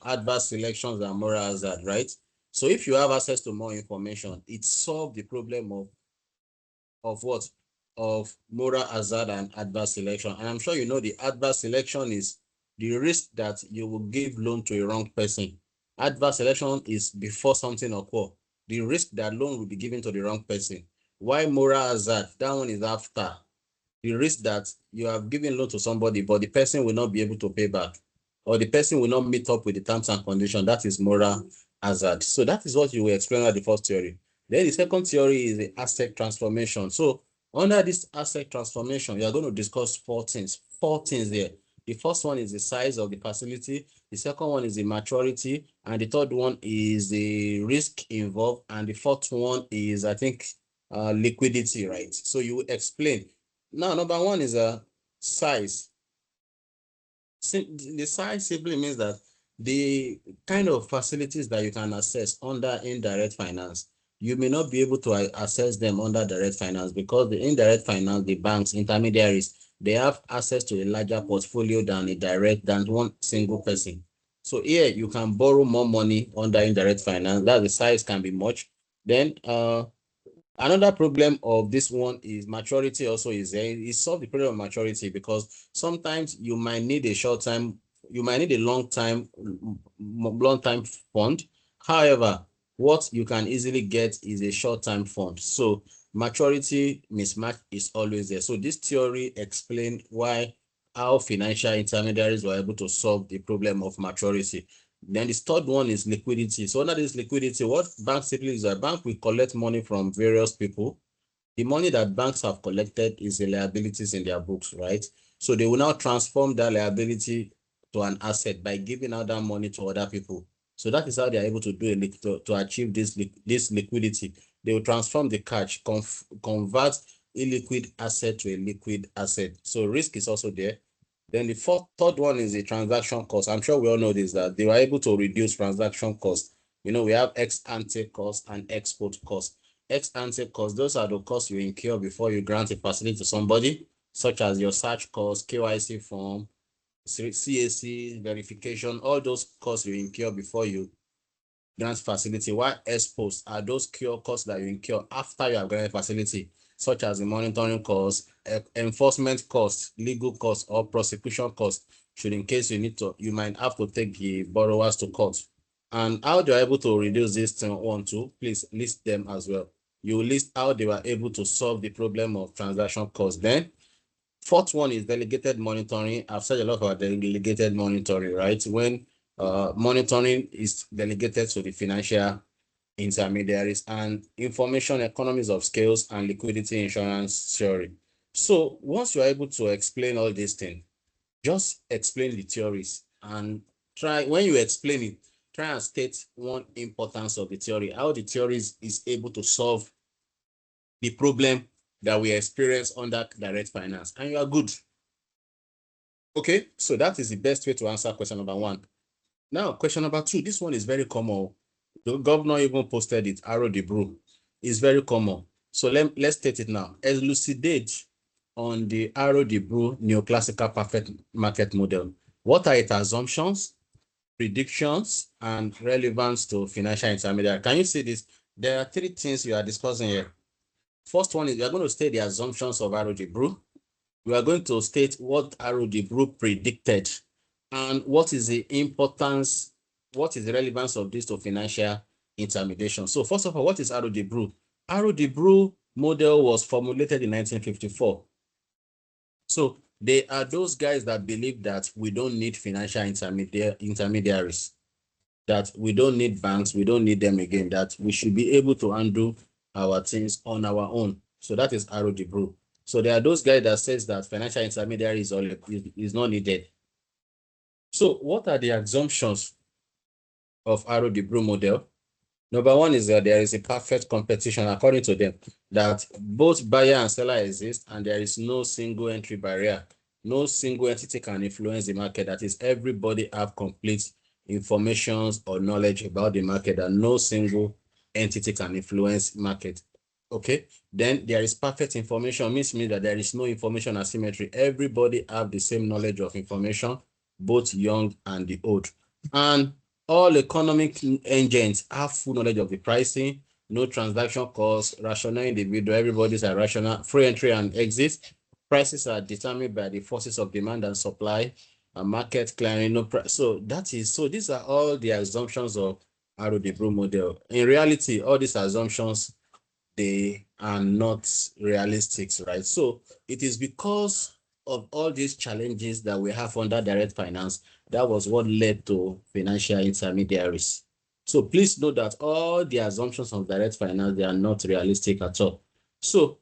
adverse selections and moral hazard, right? So if you have access to more information, it solves the problem of what? Of moral hazard and adverse selection. And I'm sure you know the adverse selection is the risk that you will give loan to a wrong person. Adverse selection is before something occur. The risk that loan will be given to the wrong person. Why moral hazard? That one is after. The risk that you have given loan to somebody, but the person will not be able to pay back, or the person will not meet up with the terms and conditions. That is moral hazard. So that is what you will explain at the first theory. Then the second theory is the asset transformation. So under this asset transformation, you are going to discuss four things there. The first one is the size of the facility. The second one is the maturity. And the third one is the risk involved. And the fourth one is, I think, liquidity, right? So you explain. Now, number one is a size. The size simply means that the kind of facilities that you can access under indirect finance, you may not be able to access them under direct finance, because the indirect finance, the banks, intermediaries, they have access to a larger portfolio than one single person. So here you can borrow more money under indirect finance. That the size can be much. Then another problem of this one is maturity also is there. It solves the problem of maturity, because sometimes you might need a short time, you might need a long time fund. However, what you can easily get is a short-term fund. So maturity mismatch is always there. So this theory explains how financial intermediaries were able to solve the problem of maturity. Then the third one is liquidity. So under this liquidity, what banks typically is a bank will collect money from various people. The money that banks have collected is the liabilities in their books, right? So they will now transform that liability to an asset by giving out that money to other people. So that is how they are able to do to achieve this liquidity. They will transform the cash, convert illiquid asset to a liquid asset. So risk is also there. Then the third one is the transaction cost. I'm sure we all know this, that they were able to reduce transaction cost. You know, we have ex ante cost and export cost. Ex ante costs, those are the costs you incur before you grant a facility to somebody, such as your search cost, KYC form, CAC verification, all those costs you incur before you grant facility. While ex post are those cure costs that you incur after you have granted facility, such as the monitoring costs, enforcement costs, legal costs, or prosecution costs, should in case you might have to take the borrowers to court. And how they are able to reduce this one too, please list them as well. You list how they were able to solve the problem of transaction costs. Then fourth one is delegated monitoring. I've said a lot about delegated monitoring, right? When monitoring is delegated to the financial intermediaries, and information economies of scales and liquidity insurance theory. So once you're able to explain all these things, just explain the theories, and when you explain it, try and state one importance of the theory, how the theories is able to solve the problem that we experience under direct finance, and you are good. Okay, so that is the best way to answer question number one. Now, question number two, this one is very common. The governor even posted it, Arrow de Brew. It's very common. So let's state it now. Elucidate on the Arrow de Brew neoclassical perfect market model. What are its assumptions, predictions, and relevance to financial intermediary? Can you see this? There are three things you are discussing here. First one is you are going to state the assumptions of Arrow de Brew. We are going to state what Arrow de Brew predicted, and what is the importance, what is the relevance of this to financial intermediation. So first of all, what is Arrow de Brew? Arrow de Brew model was formulated in 1954. So they are those guys that believe that we don't need financial intermediaries, that we don't need banks, we don't need them again, that we should be able to handle our things on our own. So that is Arrow de Brew. So there are those guys that says that financial intermediary is not needed. So what are the assumptions of Arrow de Brew model? Number one is that there is a perfect competition, according to them, that both buyer and seller exist, and there is no single entry barrier. No single entity can influence the market. That is, everybody have complete information or knowledge about the market, and no single entity can influence market. Okay, then there is perfect information, means that there is no information asymmetry. Everybody have the same knowledge of information, both young and the old. And all economic engines have full knowledge of the pricing, no transaction costs, rational individual, everybody's a rational, free entry and exit. Prices are determined by the forces of demand and supply, and market clearing, no price. So these are all the assumptions of Arrow-Debreu model. In reality, all these assumptions, they are not realistic, right? So it is because of all these challenges that we have under direct finance that was what led to financial intermediaries. So please note that all the assumptions of direct finance, they are not realistic at all. So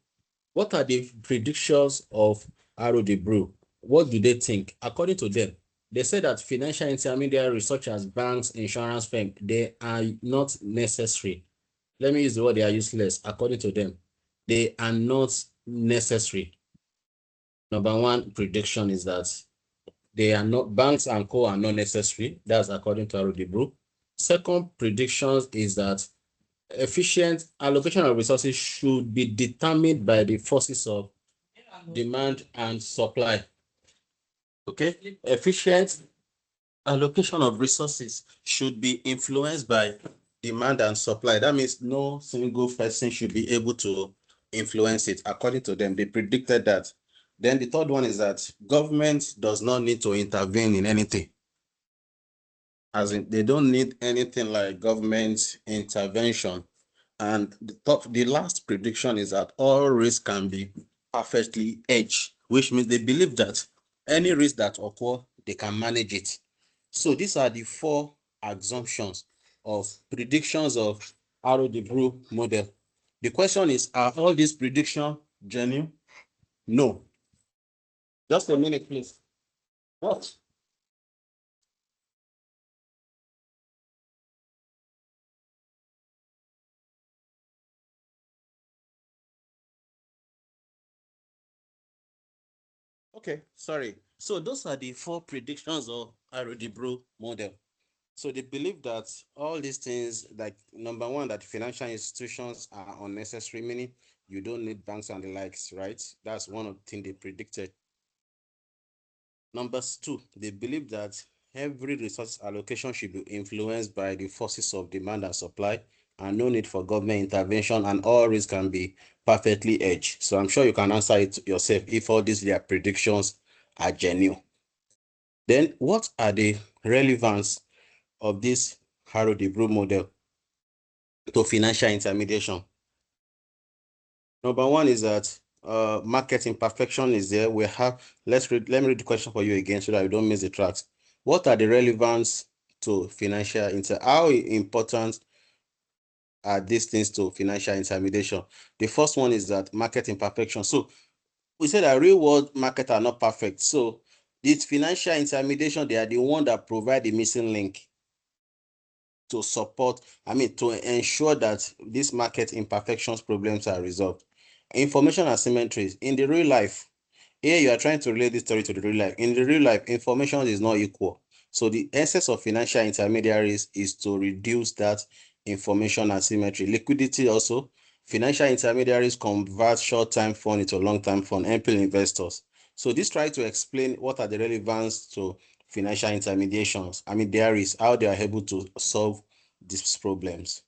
what are the predictions of Arrow-Debreu? What do they think? According to them, they say that financial intermediaries such as banks, insurance firms, they are not necessary. Let me use the word, they are useless. According to them, they are not necessary. Number one prediction is that they are not, banks and co are not necessary. That's according to Arrow-Debreu. Second prediction is that efficient allocation of resources should be determined by the forces of demand and supply. Okay, efficient allocation of resources should be influenced by demand and supply. That means no single person should be able to influence it. According to them, they predicted that. Then the third one is that government does not need to intervene in anything. As in, they don't need anything like government intervention. And the last prediction is that all risk can be perfectly hedged, which means they believe that any risk that occur, they can manage it. So these are the four assumptions of predictions of Arrow-Debreu model. The question is, are all these predictions genuine? No. Just a minute, please. What? Okay, sorry. So those are the four predictions of Arrow-Debreu model. So they believe that all these things, like number one, that financial institutions are unnecessary, meaning you don't need banks and the likes, right? That's one of the things they predicted. Number two, they believe that every resource allocation should be influenced by the forces of demand and supply, and no need for government intervention, and all risks can be perfectly hedged. So I'm sure you can answer it yourself if all these their predictions are genuine. Then what are the relevance of this Arrow-Debreu model to financial intermediation? Number one is that market imperfection is there. We have, let me read the question for you again so that you don't miss the tracks. What are the relevance to financial how important are these things to financial intermediation? The first one is that market imperfection. So we said that real world market are not perfect. So this financial intermediation, they are the one that provide the missing link to support, to ensure that these market imperfections problems are resolved. Information asymmetries in the real life. Here you are trying to relate this story to the real life. In the real life, information is not equal. So the essence of financial intermediaries is to reduce that information asymmetry. Liquidity also. Financial intermediaries convert short-term fund into long-term fund, helping investors. So this tries to explain what are the relevance to financial intermediations. There is how they are able to solve these problems.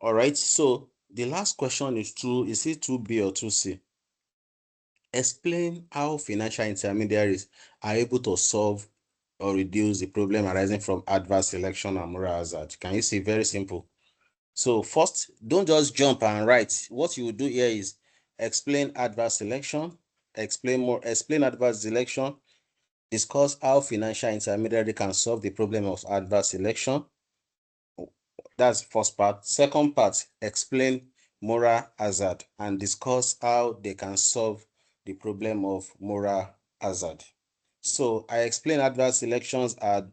All right. So the last question is is it 2B or 2C? Explain how financial intermediaries are able to solve or reduce the problem arising from adverse selection and moral hazard. Can you see? Very simple. So first, don't just jump and write. What you do here is explain adverse selection, explain adverse selection, discuss how financial intermediary can solve the problem of adverse selection. That's first part. Second part, explain moral hazard and discuss how they can solve the problem of moral hazard. So I explain adverse selections are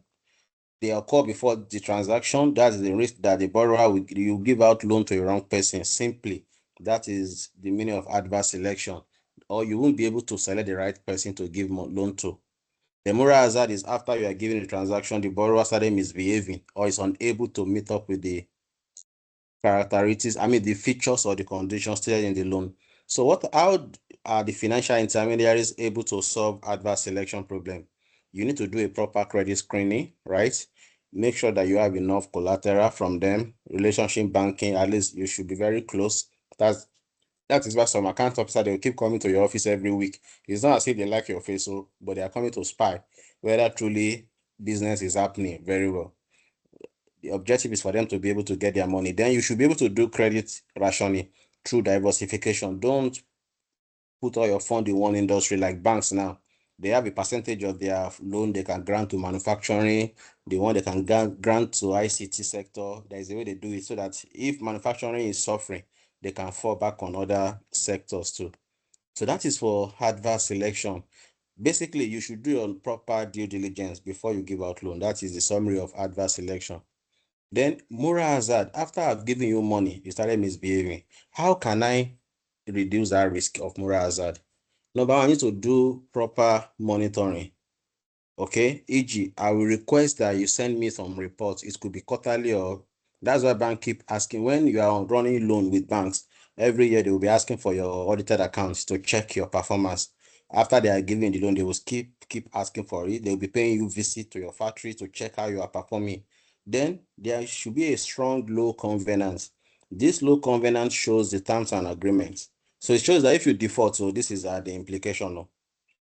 they occur before the transaction. That is the risk that the borrower will you give out loan to a wrong person. Simply, that is the meaning of adverse selection. Or you won't be able to select the right person to give loan to. The moral hazard is after you are giving the transaction, the borrower started misbehaving or is unable to meet up with the characteristics, the features or the conditions stated in the loan. So how are the financial intermediaries able to solve adverse selection problem? you need to do a proper credit screening, right? Make sure that you have enough collateral from them. Relationship banking, at least you should be very close. That is why some account officer, they will keep coming to your office every week. It's not as if they like your face, so, but they are coming to spy whether truly business is happening very well. The objective is for them to be able to get their money. Then you should be able to do credit rationing through diversification. Don't put all your fund in one industry like banks now. They have a percentage of their loan they can grant to manufacturing, the one they can grant to ICT sector. There is a way they do it so that if manufacturing is suffering, they can fall back on other sectors too. So that is for adverse selection. Basically, you should do your proper due diligence before you give out loan. That is the summary of adverse selection. Then moral hazard. After I've given you money, you started misbehaving. How can I reduce that risk of moral hazard? Number one, I need to do proper monitoring. Okay, e.g., I will request that you send me some reports. It could be quarterly, or that's why bank keep asking when you are running loan with banks. Every year they will be asking for your audited accounts to check your performance. After they are giving the loan, they will keep asking for it. They will be paying you visit to your factory to check how you are performing. Then there should be a strong low covenant. This low covenant shows the terms and agreements. So it shows that if you default, so this is the implication of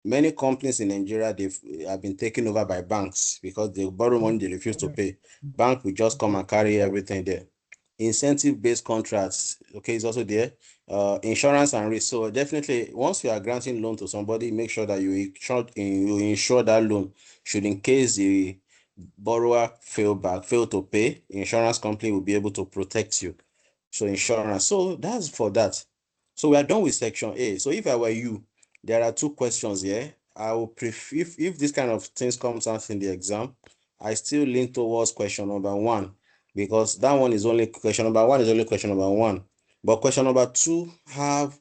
many companies in Nigeria, they've have been taken over by banks because they borrow money, they refuse to pay. Bank will just come and carry everything there. Incentive-based contracts, okay, is also there. Insurance and risk. So definitely, once you are granting loan to somebody, make sure that you insure that loan. Should in case the borrower fail to pay, insurance company will be able to protect you. So insurance. So that's for that. So we are done with section A. So if I were you, there are two questions here. I will prefer if this kind of things comes out in the exam, I still lean towards question number one, because that one is only question number one is only question number one. But question number two have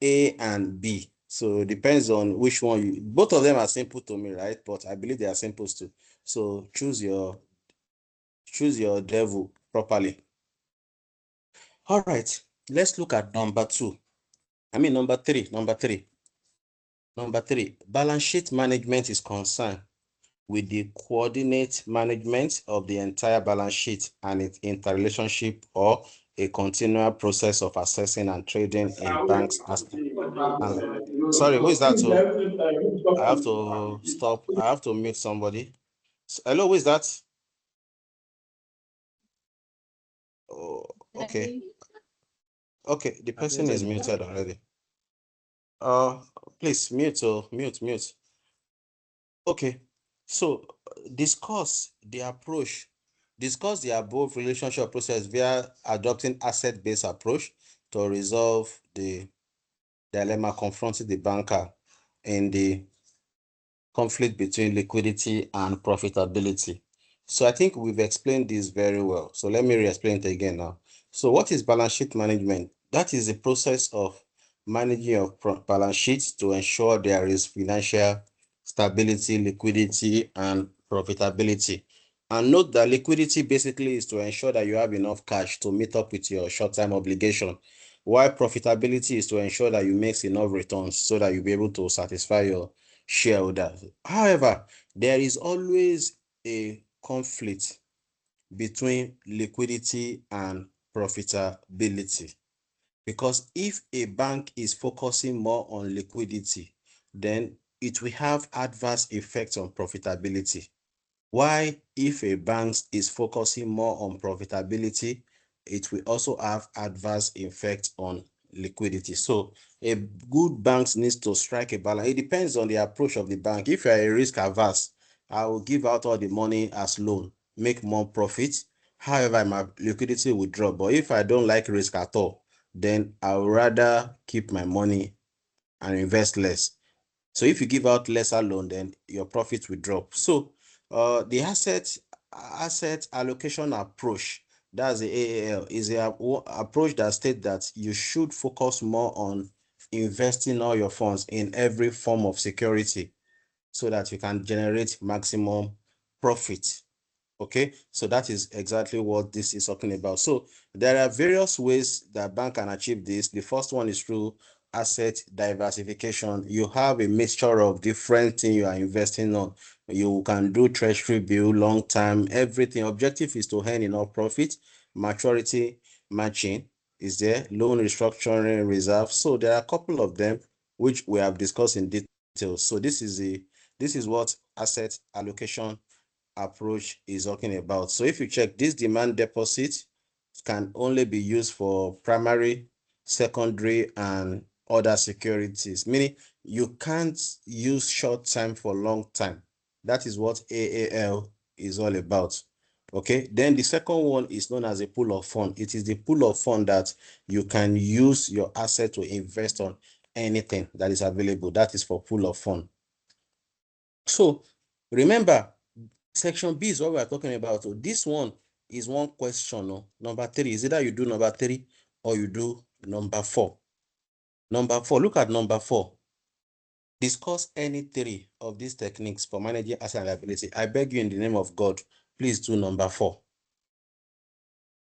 A and B. So it depends on which one you, both of them are simple to me, right? But I believe they are simple too. So choose your devil properly. All right, let's look at number two. I mean number three. Number three, balance sheet management is concerned with the coordinate management of the entire balance sheet and its interrelationship, or a continual process of assessing and trading in banks. Sorry, who is that? I have to stop. I have to mute somebody. Hello, who is that? Oh, okay. Okay, the person is muted already. Please mute, mute. Okay, so discuss the above relationship process via adopting asset-based approach to resolve the dilemma confronting the banker in the conflict between liquidity and profitability. So I think we've explained this very well. So let me re-explain it again now. So what is balance sheet management? That is the process of managing your balance sheet to ensure there is financial stability, liquidity, and profitability. And note that liquidity basically is to ensure that you have enough cash to meet up with your short-term obligation, while profitability is to ensure that you make enough returns so that you'll be able to satisfy your shareholders. However, there is always a conflict between liquidity and profitability, because if a bank is focusing more on liquidity, then it will have adverse effects on profitability. Why, if a bank is focusing more on profitability, it will also have adverse effects on liquidity. So a good bank needs to strike a balance. It depends on the approach of the bank. If you are a risk averse, I will give out all the money as loan, make more profit. However, my liquidity will drop. But if I don't like risk at all, then I would rather keep my money and invest less. So if you give out lesser loan, then your profit will drop. So the asset allocation approach, that's the AAL, is an approach that states that you should focus more on investing all your funds in every form of security so that you can generate maximum profit. Okay, so that is exactly what this is talking about. So there are various ways that bank can achieve this. The first one is through asset diversification. You have a mixture of different things you are investing on. You can do treasury bill, long time, everything. Objective is to earn enough profit. Maturity matching is there, loan restructuring reserve. So there are a couple of them which we have discussed in detail. So this is what asset allocation approach is talking about. So if you check, this demand deposit can only be used for primary, secondary, and other securities, meaning you can't use short time for long time. That is what AAL is all about. Okay, then the second one is known as a pool of fund. It is the pool of fund that you can use your asset to invest on anything that is available. That is for pool of fund. So remember, section B is what we are talking about. So this one is one question. No? Number 3 is either you do number 3 or you do number 4. Number 4, look at number 4. Discuss any 3 of these techniques for managing asset and liability. I beg you in the name of God, please do number 4.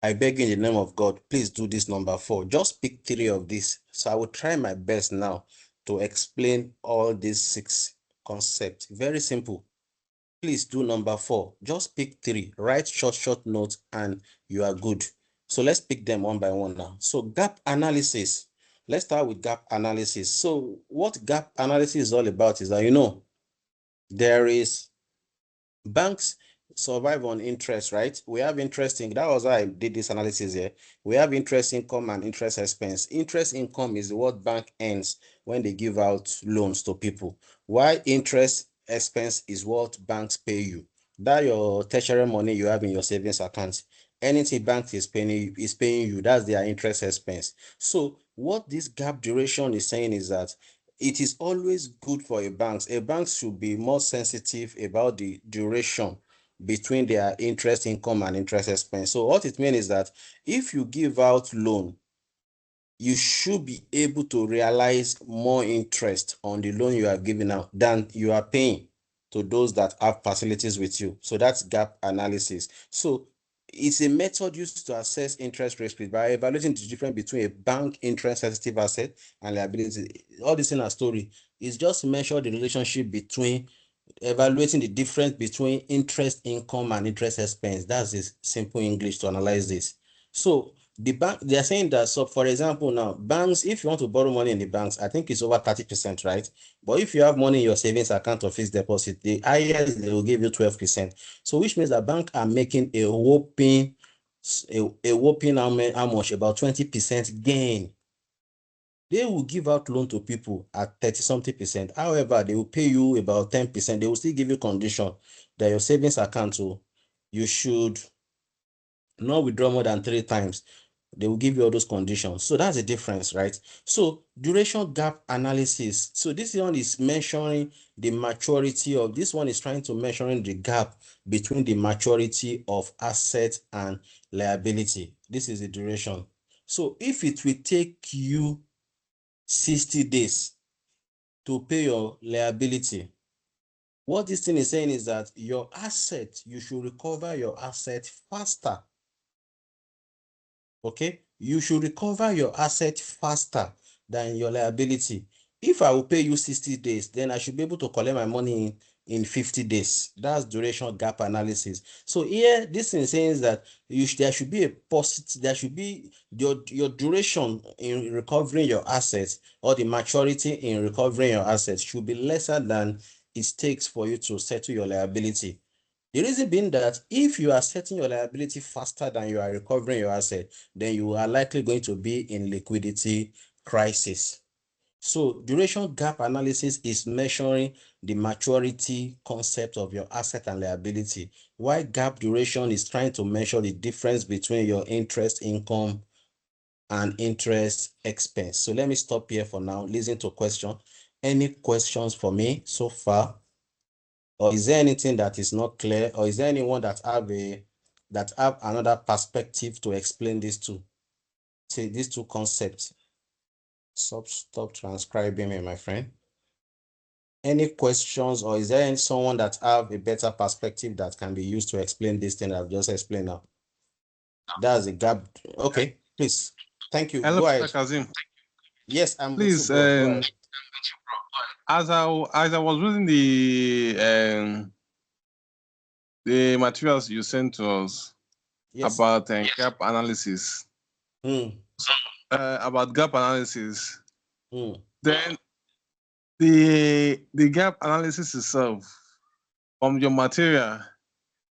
I beg you in the name of God, please do this number 4. Just pick 3 of these. So I will try my best now to explain all these 6 concepts. Very simple. Please do number 4. Just pick 3. Write short notes and you are good. So let's pick them one by one now. So gap analysis. Let's start with gap analysis. So what gap analysis is all about is that, there is banks survive on interest, right? We have interest in, that was why I did this analysis here. We have interest income and interest expense. Interest income is what bank earns when they give out loans to people. Why interest expense is what banks pay you. That your tertiary money you have in your savings account. Anything bank is paying you, that's their interest expense. So what this gap duration is saying is that it is always good for a bank. A bank should be more sensitive about the duration between their interest income and interest expense. So what it means is that if you give out loan, you should be able to realize more interest on the loan you are giving out than you are paying to those that have facilities with you. So that's gap analysis. So it's a method used to assess interest risk by evaluating the difference between a bank interest sensitive asset and liability. All this in a story is just measure the relationship between evaluating the difference between interest income and interest expense. That's the simple English to analyze this. So the bank, they are saying that, so for example, now banks, if you want to borrow money in the banks, I think it's over 30%, right? But if you have money in your savings account or fixed deposit, the highest they will give you 12%. So which means that banks are making a whopping how much? About 20% gain. They will give out loan to people at 30-something%. However, they will pay you about 10%. They will still give you condition that your savings account, you should not withdraw more than 3 times. They will give you all those conditions. So that's the difference, right? So duration gap analysis. So this one is measuring the maturity of, this one is trying to measuring the gap between the maturity of asset and liability. This is the duration. So if it will take you 60 days to pay your liability, what this thing is saying is that your asset, you should recover your asset faster. Okay, you should recover your asset faster than your liability. If I will pay you 60 days, then I should be able to collect my money in 50 days. That's duration gap analysis. So here, this is saying that there should be a positive, there should be your duration in recovering your assets, or the maturity in recovering your assets, should be lesser than it takes for you to settle your liability. The reason being that if you are setting your liability faster than you are recovering your asset, then you are likely going to be in liquidity crisis. So duration gap analysis is measuring the maturity concept of your asset and liability, while gap duration is trying to measure the difference between your interest income and interest expense. So let me stop here for now. Listen to question. Any questions for me so far? Or is there anything that is not clear? Or is there anyone that have another perspective to explain these two? Say these two concepts. Stop transcribing me, my friend. Any questions, or is there someone that have a better perspective that can be used to explain this thing I've just explained now? That's a gap. Okay, please. Thank you. Hello, Go Mr. ahead. Kazim. Yes, I'm with you, Please, bro. Go ahead. as I was reading the materials you sent to us Yes. about gap analysis. About gap analysis. Then the gap analysis itself from your material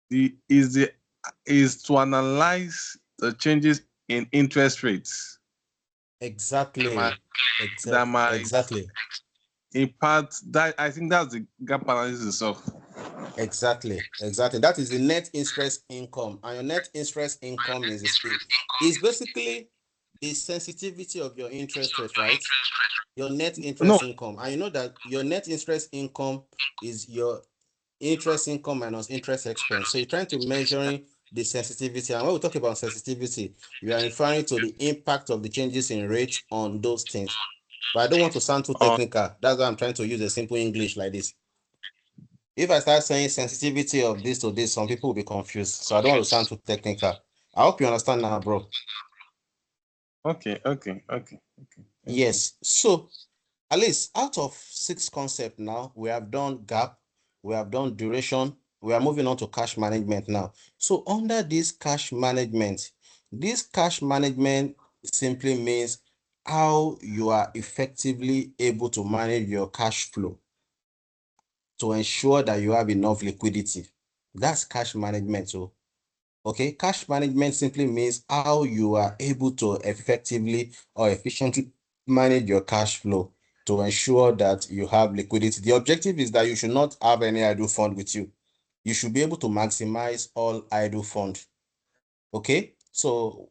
is to analyze the changes in interest rates Exactly. that might Exactly. impact that. I think that's the gap analysis itself. Exactly. That is the net interest income, and your net interest income is basically the sensitivity of your interest rate, right? Your net No, interest income, and you know that your net interest income is your interest income minus interest expense. So you're trying to measuring the sensitivity, and when we talk about sensitivity, you are referring to the impact of the changes in rates on those things. But I don't want to sound too technical. That's why I'm trying to use a simple English like this. If I start saying sensitivity of this to this, some people will be confused. So I don't want to sound too technical. I hope you understand now, bro. okay. Yes. So at least out of 6 concepts now, we have done gap, we have done duration, we are moving on to cash management now. So under this cash management simply means how you are effectively able to manage your cash flow to ensure that you have enough liquidity. That's cash management. So, okay, cash management simply means how you are able to effectively or efficiently manage your cash flow to ensure that you have liquidity. The objective is that you should not have any idle fund with you. You should be able to maximize all idle fund. Okay, so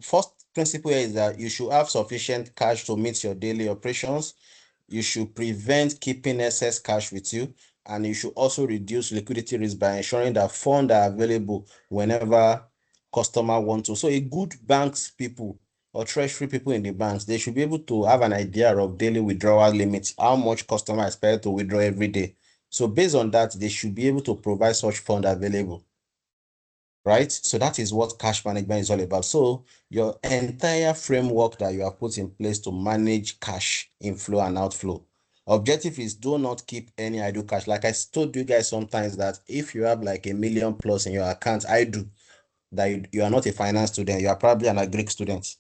first principle here is that you should have sufficient cash to meet your daily operations. You should prevent keeping excess cash with you, and you should also reduce liquidity risk by ensuring that funds are available whenever customer want to. So a good banks people or treasury people in the banks, they should be able to have an idea of daily withdrawal limits, how much customer expect to withdraw every day. So based on that, they should be able to provide such fund available. Right? So that is what cash management is all about. So your entire framework that you have put in place to manage cash inflow and outflow. Objective is do not keep any idle cash. Like I told you guys sometimes that if you have like 1 million plus in your account, that you are not a finance student, you are probably an agric student.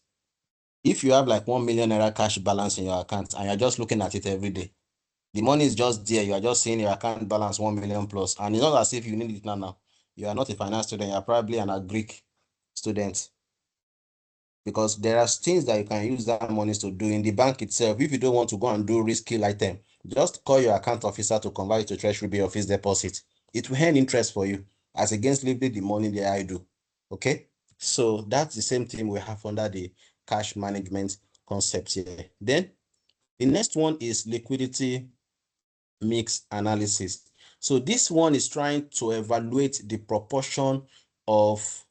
If you have like 1 million naira cash balance in your account and you're just looking at it every day, the money is just there. You are just seeing your account balance 1 million plus, and it's not as if you need it now. You are not a finance student. You are probably an agric student, because there are things that you can use that money to do in the bank itself. If you don't want to go and do risky item, just call your account officer to convert it to treasury bill or fixed deposit. It will earn interest for you as against leaving the money there. I do. Okay, so that's the same thing we have under the cash management concept here. Then the next one is liquidity mix analysis. So this one is trying to evaluate the proportion of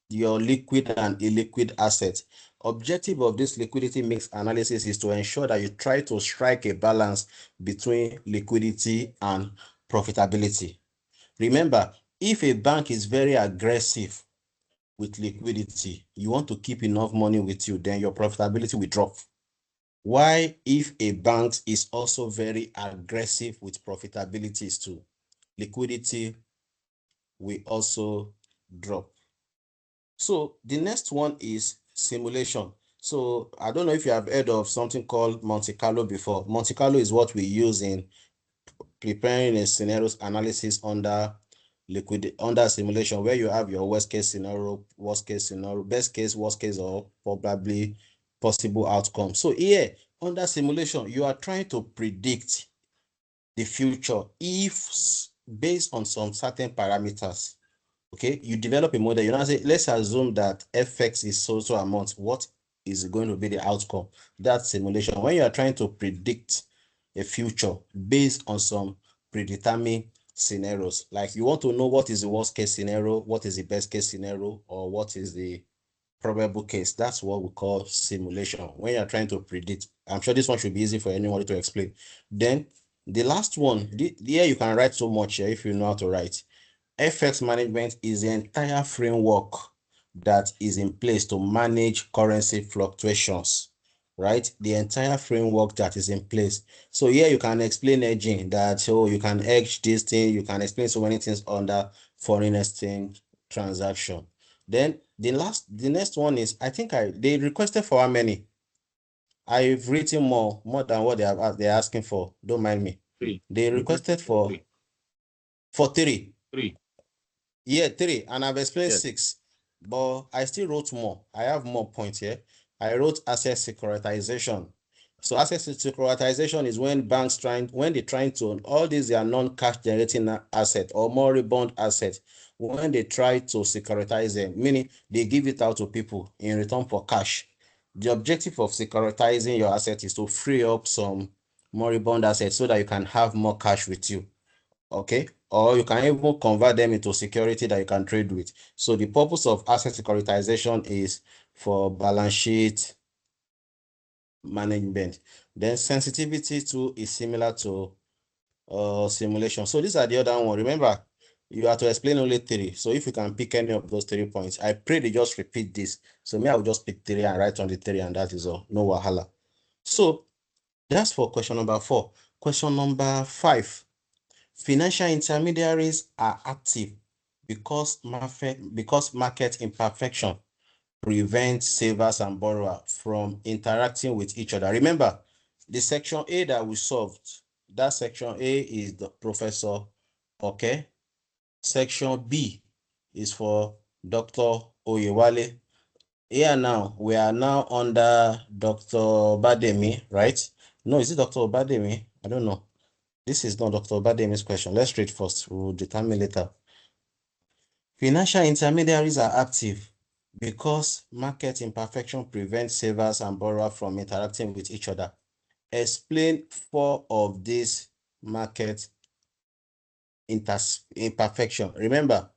your liquid and illiquid assets. Objective of this liquidity mix analysis is to ensure that you try to strike a balance between liquidity and profitability. Remember, if a bank is very aggressive with liquidity, you want to keep enough money with you, then your profitability will drop. Why, if a bank is also very aggressive with profitabilities too, liquidity will also drop. So the next one is simulation. So I don't know if you have heard of something called Monte Carlo before. Monte Carlo is what we use in preparing a scenarios analysis under simulation, where you have your worst case scenario, best case, worst case, or probably possible outcome. So here under simulation, you are trying to predict the future if based on some certain parameters. Okay, you develop a model. You now say, let's assume that FX is so amount. What is going to be the outcome? That simulation. When you are trying to predict a future based on some predetermined scenarios, like you want to know what is the worst case scenario, what is the best case scenario, or what is the probable case. That's what we call simulation. When you're trying to predict, I'm sure this one should be easy for anyone to explain. Then the last one, here you can write so much here if you know how to write. FX management is the entire framework that is in place to manage currency fluctuations, right? The entire framework that is in place. So here you can explain hedging, that, oh, you can hedge this thing, you can explain so many things under foreign exchange transaction. Then the next one is, I think they requested for how many? I've written more than what they're asking for. Don't mind me. 3. They requested for 3. 3. Yeah, 3, and I've explained Yes. 6, but I still wrote more. I have more points here. I wrote asset securitization. So asset securitization is when banks they're trying to, all these are non-cash generating asset or moribund asset, when they try to securitize them, meaning they give it out to people in return for cash. The objective of securitizing your asset is to free up some moribund assets so that you can have more cash with you. Okay, or you can even convert them into security that you can trade with. So the purpose of asset securitization is for balance sheet management. Then sensitivity to is similar to simulation. So these are the other one. Remember, you have to explain only 3. So if you can pick any of those 3 points, I pray they just repeat this. So me, I will just pick 3 and write on the 3, and that is all. No wahala. So that's for question number 4. Question number 5. Financial intermediaries are active because market imperfection prevents savers and borrowers from interacting with each other. Remember, the section A that we solved, that section A is the Professor Okay. Section B is for Dr. Oyewale. Here now, we are now under Dr. Bademi, right? No, is it Dr. Bademi? I don't know. This is not Dr. Bademi's question. Let's read first. We'll determine later. Financial intermediaries are active because market imperfection prevents savers and borrowers from interacting with each other. Explain 4 of these market imperfection. Remember,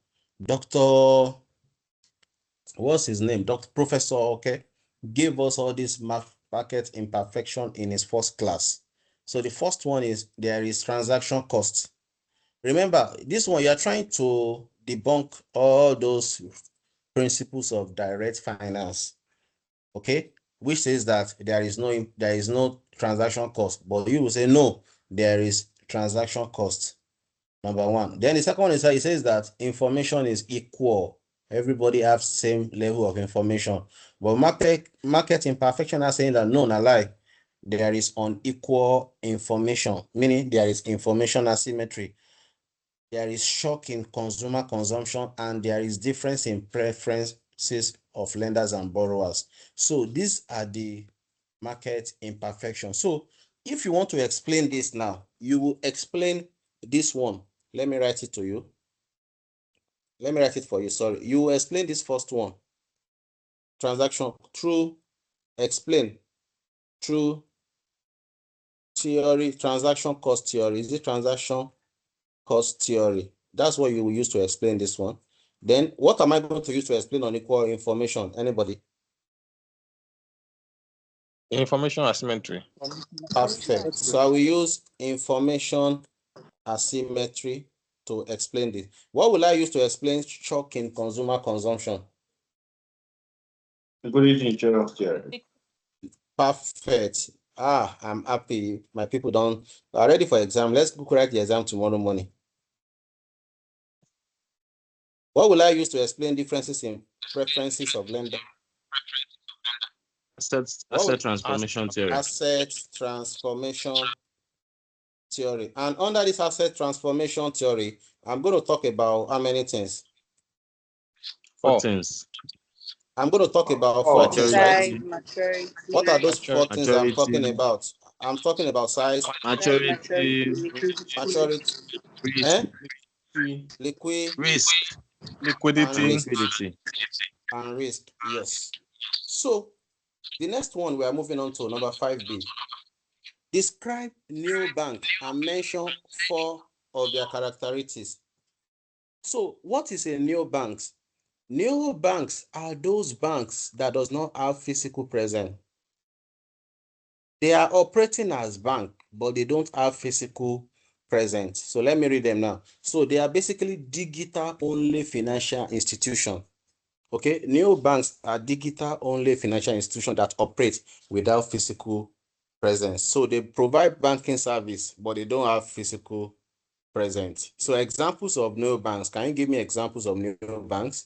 what's his name? Professor Okay gave us all this market imperfection in his first class. So the first one is there is transaction cost. Remember, this one, you're trying to debunk all those principles of direct finance, okay, which says that there is no transaction cost, but you will say no, there is transaction cost. Number 1. Then the second one is that it says that information is equal. Everybody have same level of information, but market imperfection are saying that no, not lie. There is unequal information, meaning there is information asymmetry. There is shock in consumer consumption, and there is difference in preferences of lenders and borrowers. So these are the market imperfections. So if you want to explain this now, you will explain this one. Let me write it to you. Let me write it for you. Sorry. You will explain this first one. Transaction through explain through theory, transaction cost theory. Is it transaction cost theory? That's what you will use to explain this one. Then what am I going to use to explain unequal information? Anybody? Information asymmetry. Perfect. So I will use information asymmetry to explain this. What will I use to explain shock in consumer consumption? Perfect. I'm happy. My people are ready for exam. Let's go write the exam tomorrow morning. What will I use to explain differences in preferences of lender? Asset transformation theory. Asset transformation theory. And under this asset transformation theory, I'm going to talk about how many things? 4 things. I'm going to talk about 4 things, right? Maturity. What are those 4 things I'm Maturity. talking about? I'm talking about size, Maturity, maturity, liquid, risk, Liquidity. and risk. Yes. So the next one, we are moving on to number 5B. Describe neobank and mention 4 of their characteristics. So what is a neobank? Neobanks are those banks that does not have physical presence. They are operating as bank, but they don't have physical presence. So let me read them now. So they are basically digital only financial institution. Okay, neobanks are digital only financial institution that operate without physical presence. So they provide banking service, but they don't have physical present. So examples of neobanks, can you give me examples of neobanks?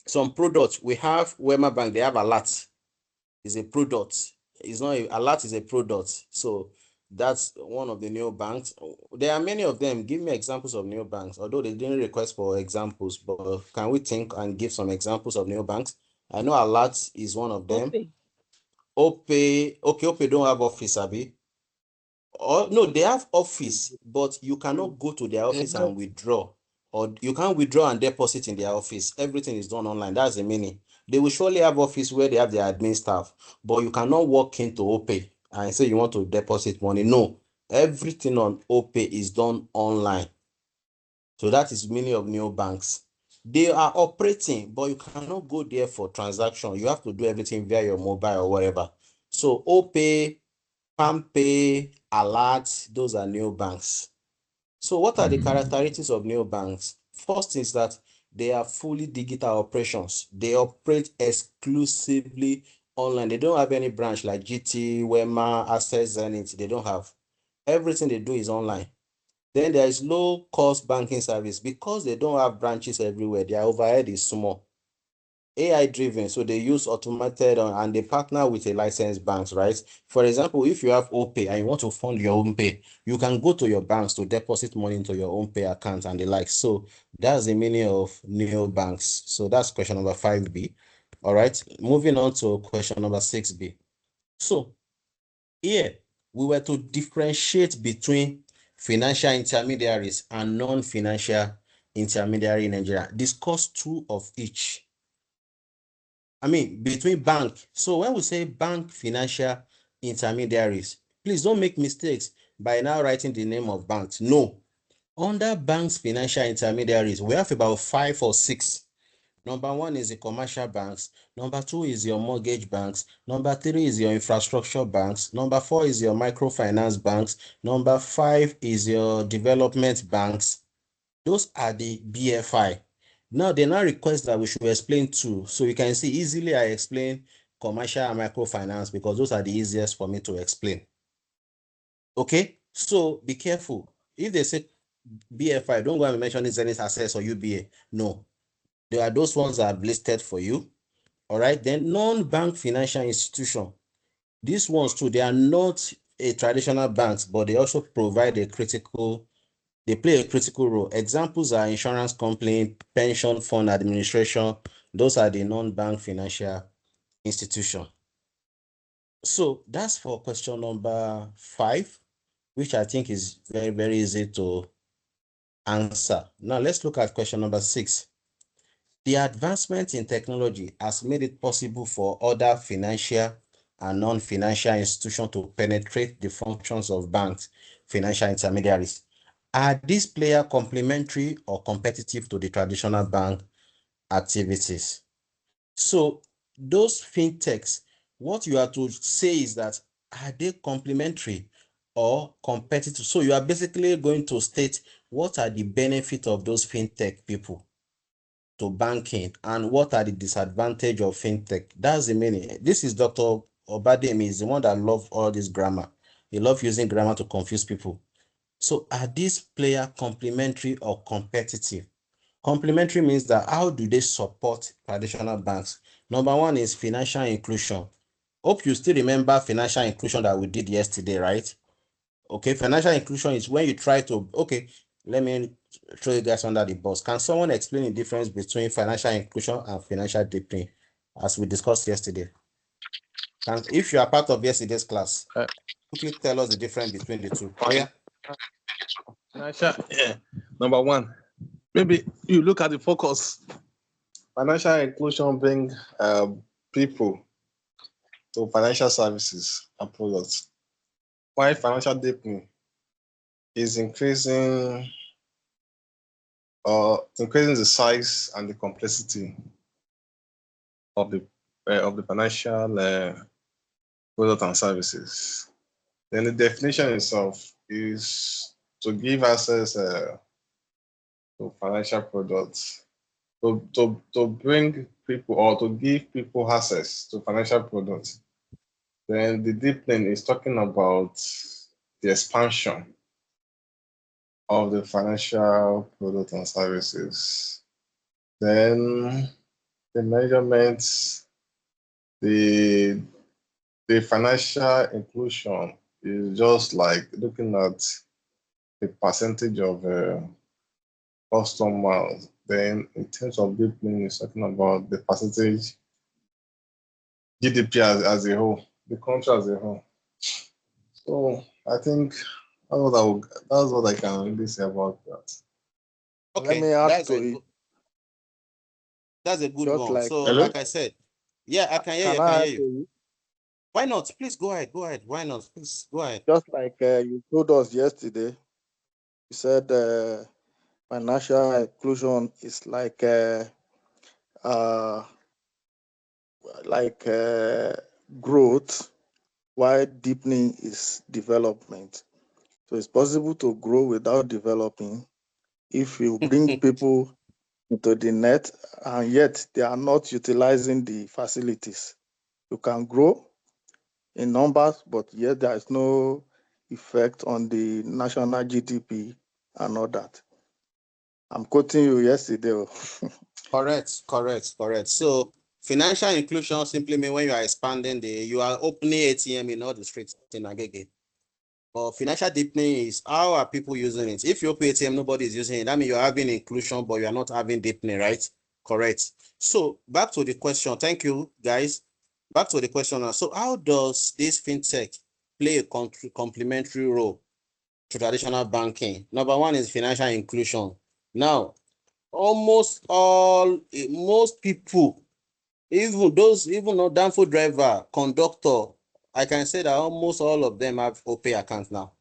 Some products, we have Wema Bank, they have Alert, is a product. It's not Alert is a product. So that's one of the neobanks. There are many of them. Give me examples of neobanks, although they didn't request for examples, but can we think and give some examples of neobanks? I know Alert is one of them. Opay, okay, Opay don't have office, Abi. Or no, they have office, but you cannot go to their office and withdraw, or you can't withdraw and deposit in their office. Everything is done online. That's the meaning. They will surely have office where they have their admin staff, but you cannot walk into Opay and say you want to deposit money. No, everything on Opay is done online. So that is meaning of neobanks. They are operating, but you cannot go there for transaction. You have to do everything via your mobile or whatever. So Opay, PalmPay, Alert, those are neobanks. So what are the characteristics of neobanks? First is that they are fully digital operations. They operate exclusively online. They don't have any branch like GT, Wema, Access, Zenith. They don't have. Everything they do is online. Then there is low cost banking service. Because they don't have branches everywhere, their overhead is small. AI driven, so they use automated and they partner with a licensed banks, right? For example, if you have OPay and you want to fund your own pay, you can go to your banks to deposit money into your own pay account and the like. So that's the meaning of neobanks. So that's question number 5B. All right, moving on to question number 6B. So here we were to differentiate between financial intermediaries and non-financial intermediary in Nigeria. Discuss two of each. I mean, between bank. So when we say bank financial intermediaries, please don't make mistakes by now writing the name of banks. No. Under banks financial intermediaries, we have about 5 or 6. Number 1 is the commercial banks. Number 2 is your mortgage banks. Number 3 is your infrastructure banks. Number 4 is your microfinance banks. Number 5 is your development banks. Those are the BFI. Now, they now request that we should explain two. So you can see easily I explain commercial and microfinance because those are the easiest for me to explain. Okay, so be careful. If they say BFI, don't go and mention Zenith Access or UBA. No, there are those ones that are listed for you. All right, then non-bank financial institution. These ones too, they are not a traditional banks, but they also provide a critical they play a critical role. Examples are insurance company, pension fund administration. Those are the non-bank financial institution. So that's for question number 5, which I think is very, very easy to answer. Now let's look at question number 6. The advancement in technology has made it possible for other financial and non-financial institutions to penetrate the functions of banks, financial intermediaries. Are these players complementary or competitive to the traditional bank activities? So those fintechs, what you are to say is that, are they complementary or competitive? So you are basically going to state what are the benefits of those fintech people to banking and what are the disadvantages of fintech. That's the meaning. This is Dr. Obademi, is the one that loves all this grammar. He loves using grammar to confuse people. So are these players complementary or competitive? Complementary means that how do they support traditional banks? Number 1 is financial inclusion. Hope you still remember financial inclusion that we did yesterday, right? Okay, financial inclusion is when you try to, okay, let me throw you guys under the bus. Can someone explain the difference between financial inclusion and financial deepening as we discussed yesterday? And if you are part of yesterday's class, quickly tell us the difference between the two. Oh, yeah. Financial, number 1, maybe you look at the focus. Financial inclusion bring people to financial services and products, while financial deepening is increasing the size and the complexity of the financial product and services. Then the definition itself is to give access to financial products, to bring people or to give people access to financial products. Then the deepening is talking about the expansion of the financial product and services. Then the measurements, the financial inclusion is just like looking at the percentage of customers. Then in terms of deepening, it's talking about the percentage GDP as a whole, the country as a whole. So I think that's what I can really say about that. Okay, Let me add that's to a it. good, that's a good Just one. like So, Hello? like I said, yeah, I can hear you. Can I I can add hear to you. it? Why not? Please go ahead. Go ahead. Why not? Please go ahead. Just like you told us yesterday, you said financial inclusion is uh, growth, while deepening is development. So it's possible to grow without developing if you bring people into the net and yet they are not utilizing the facilities. You can grow in numbers, but yet there is no effect on the national GDP and all that. I'm quoting you yesterday. Correct. So financial inclusion simply means when you are expanding you are opening ATM in all the streets in Agege. But financial deepening is how are people using it? If you open ATM, nobody is using it. That means you're having inclusion, but you are not having deepening, right? Correct. So back to the question. Thank you, guys. Back to the question now. So how does this fintech play a complementary role to traditional banking? Number one is financial inclusion. Now, most people, even not Danfo driver, conductor, I can say that almost all of them have OPay accounts now.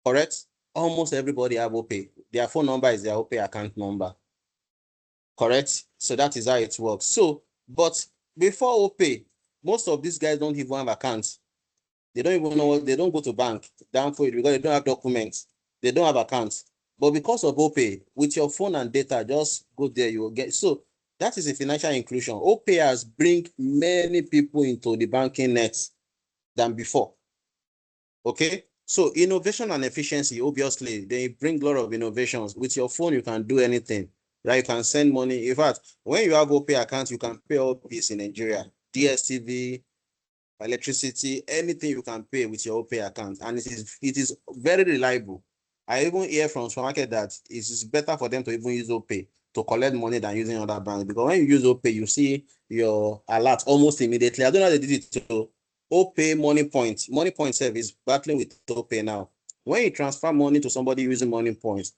Correct? Almost everybody have OPay. Their phone number is their OPay account number. Correct? So that is how it works. So, but before OPay, most of these guys don't even have accounts. They don't even know what, they don't go to bank down for it because they don't have documents. They don't have accounts. But because of OPay, with your phone and data, just go there, you will get. So that is a financial inclusion. OPay has bring many people into the banking net than before. Okay. So innovation and efficiency, obviously, they bring a lot of innovations. With your phone, you can do anything. Right? You can send money. In fact, when you have OPay account, you can pay all fees in Nigeria. DSTV, electricity, anything you can pay with your OPay account, and it is very reliable. I even hear from supermarket that it is better for them to even use OPay to collect money than using other banks, because when you use OPay, you see your alert almost immediately. I don't know how they did it to OPay Money Point. Money Point service battling with OPay now. When you transfer money to somebody using Money Points,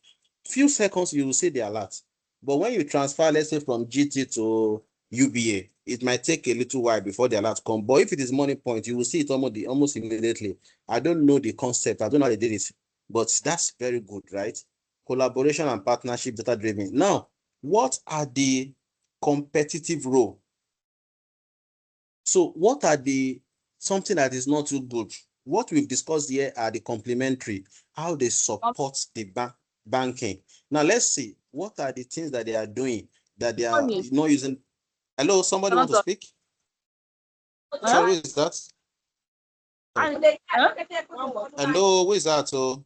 few seconds you will see the alert. But when you transfer, let's say from GT to UBA, it might take a little while before the alert come. But if it is Money Point, you will see it almost immediately. I don't know the concept. I don't know how they did it, but that's very good, right? Collaboration and partnership, data driven. Now, what are the competitive role? So what are something that is not too good? What we've discussed here are the complementary, how they support the banking. Now let's see, what are the things that they are doing that they are not using? Hello, somebody want to speak? Sorry, is that? Hello, who is that? Oh,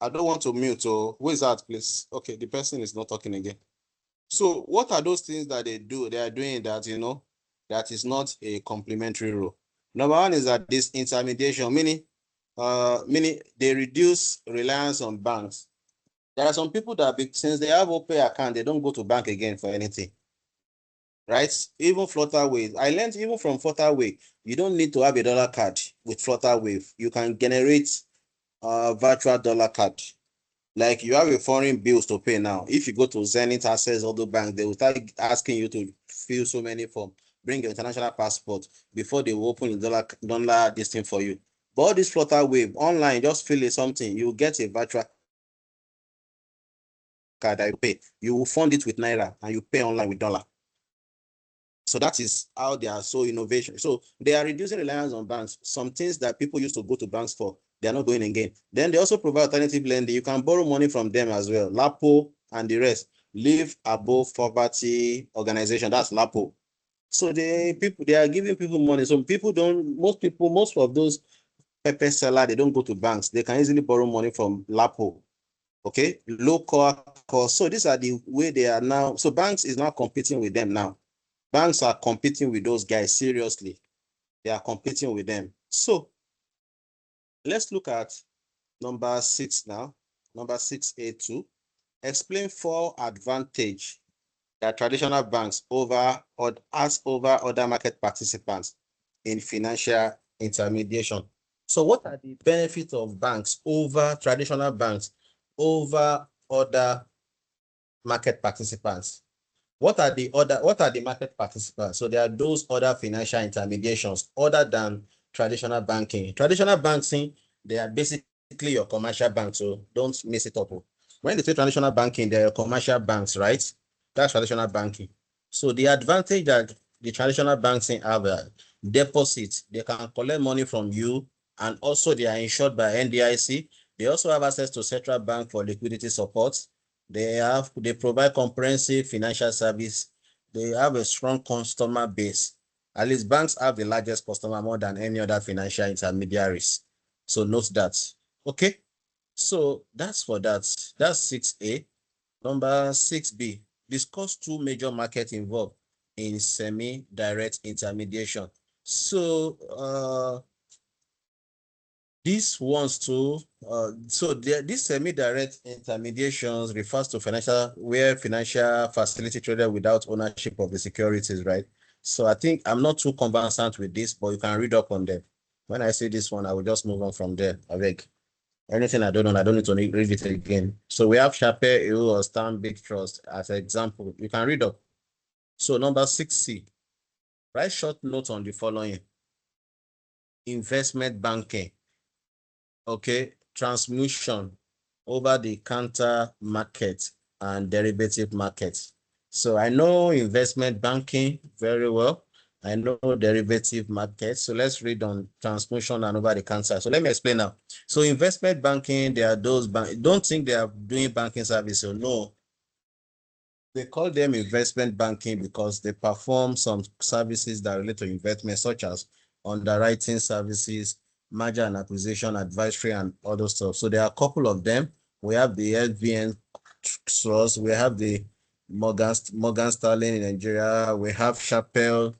I don't want to mute. Oh, who is that, please? Okay, the person is not talking again. So what are those things that they do? They are doing that, that is not a complementary role. Number one is that this intermediation, meaning they reduce reliance on banks. There are some people that since they have OPay account, they don't go to bank again for anything. Right? Even Flutterwave. I learned even from Flutterwave, you don't need to have a dollar card with Flutterwave. You can generate a virtual dollar card. Like you have a foreign bills to pay now. If you go to Zenith, Access, other bank, they will start asking you to fill so many forms. Bring your international passport before they will open the dollar this thing for you. But all this Flutterwave online, just fill it something. You get a virtual card that you pay. You will fund it with Naira and you pay online with dollar. So that is how they are so innovation. So they are reducing reliance on banks. Some things that people used to go to banks for, they are not going again. Then they also provide alternative lending. You can borrow money from them as well. LAPO and the rest. Live Above Poverty Organization. That's LAPO. So they are giving people money. So most of those pepper seller, they don't go to banks. They can easily borrow money from LAPO. Okay, local cost. So these are the way they are now. So banks is now competing with them now. Banks are competing with those guys seriously. They are competing with them. So let's look at number 6 now. Number 6A2. Explain 4 advantage that traditional banks has over other market participants in financial intermediation. So what are the benefits of banks over traditional banks over other market participants? What are the market participants? So there are those other financial intermediations other than traditional banking. Traditional banking, they are basically your commercial banks, so don't mess it up. When they say traditional banking, they're commercial banks, right? That's traditional banking. So the advantage that the traditional banks have deposits, they can collect money from you, and also they are insured by NDIC. They also have access to central bank for liquidity support. They provide comprehensive financial service. They have a strong customer base. At least banks have the largest customer more than any other financial intermediaries. So note that. Okay. So that's for that. That's 6A. Number 6B. Discuss 2 major markets involved in semi-direct intermediation. So these ones too, this semi-direct intermediations refers to where financial facility traded without ownership of the securities, right? So I think I'm not too conversant with this, but you can read up on them. When I say this one, I will just move on from there. I beg. Anything I don't know, I don't need to read it again. So we have Chappell Hill or Stanbic Trust as an example. You can read up. So number 6C, write short notes on the following. Investment banking. Okay, transmission over the counter market and derivative market. So I know investment banking very well. I know derivative market. So let's read on transmission and over the counter. So let me explain now. So investment banking, there are those don't think they are doing banking service. So no, they call them investment banking because they perform some services that relate to investment, such as underwriting services, merger and acquisition, advisory, and other stuff. So there are a couple of them. We have the LVN Trust, we have the Morgan Stanley in Nigeria, we have Chappell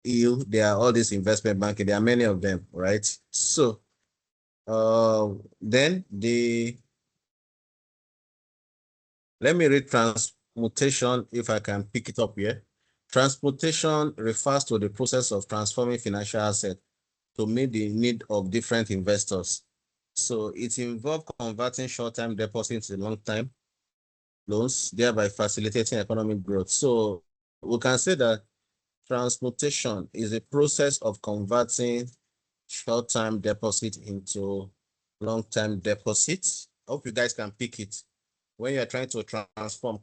Hill. There are all these investment banking. There are many of them, right? So then let me read transmutation if I can pick it up here. Transmutation refers to the process of transforming financial assets to meet the need of different investors. So it involves converting short-term deposits into long-term loans, thereby facilitating economic growth. So we can say that transmutation is a process of converting short-term deposits into long-term deposits. I hope you guys can pick it. When you're trying to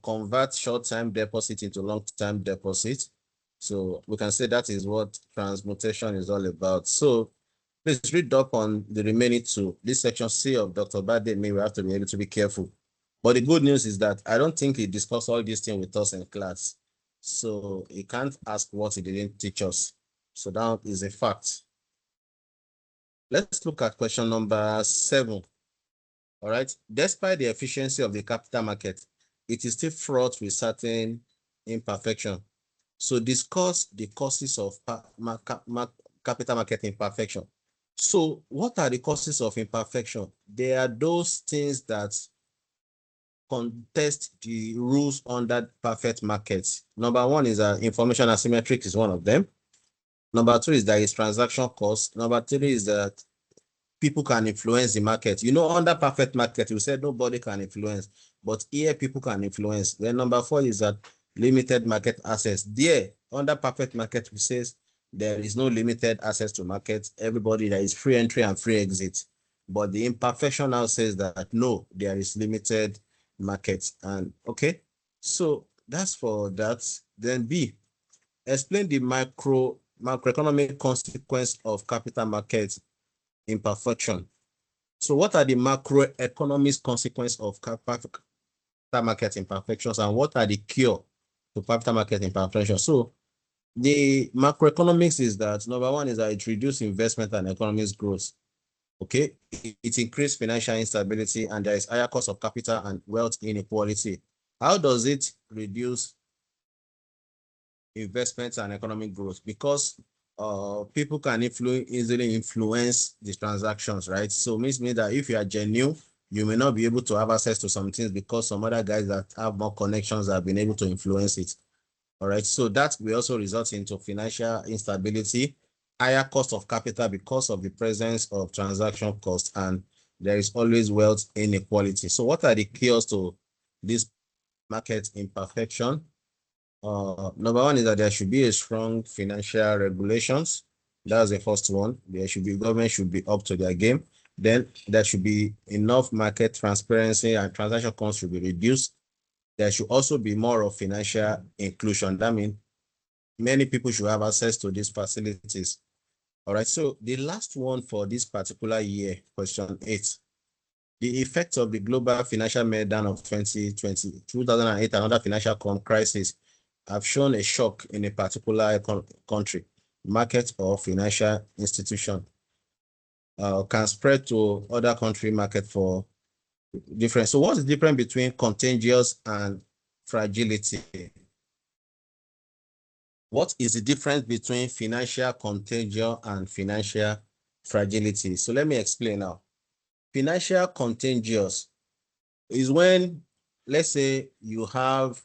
convert short-term deposit into long-term deposit. So we can say that is what transmutation is all about. So please read up on the remaining 2. This section C of Dr. Bade, we have to be able to be careful. But the good news is that I don't think he discussed all these things with us in class. So he can't ask what he didn't teach us. So that is a fact. Let's look at question number 7. All right. Despite the efficiency of the capital market, it is still fraught with certain imperfection. So discuss the causes of capital market imperfection. So what are the causes of imperfection? They are those things that contest the rules under perfect markets. Number 1 is information asymmetric is one of them. Number 2 is that it's transaction cost. Number 3 is that people can influence the market. You know, under perfect market, you said nobody can influence, but here people can influence. Then number 4 is that limited market access. There, under perfect market, we says there is no limited access to market. Everybody, there is free entry and free exit. But the imperfection now says that no, there is limited market. And okay, so that's for that. Then B, explain the macroeconomic consequence of capital market imperfection. So what are the macroeconomic consequences of capital market imperfections, and what are the cure to capital market imperfection? So the macroeconomics is that number 1 is that it reduces investment and economic growth. Okay, it increased financial instability, and there is higher cost of capital and wealth inequality. How does it reduce investments and economic growth? Because people can easily influence the transactions, right? So means that if you are genuine, you may not be able to have access to some things because some other guys that have more connections have been able to influence it. All right, so that will also result into financial instability, higher cost of capital because of the presence of transaction costs, and there is always wealth inequality. So what are the cures to this market imperfection? Number one is that there should be a strong financial regulations. That's the first one. Government should be up to their game. Then there should be enough market transparency and transaction costs should be reduced. There should also be more of financial inclusion. That means many people should have access to these facilities. All right. So the last one for this particular year, question 8, the effect of the global financial meltdown of 2020, 2008, and other financial crisis have shown a shock in a particular country, market, or financial institution. Can spread to other country market for different. So what's the difference between contagious and fragility? What is the difference between financial contagion and financial fragility? So let me explain now. Financial contagious is when, let's say you have,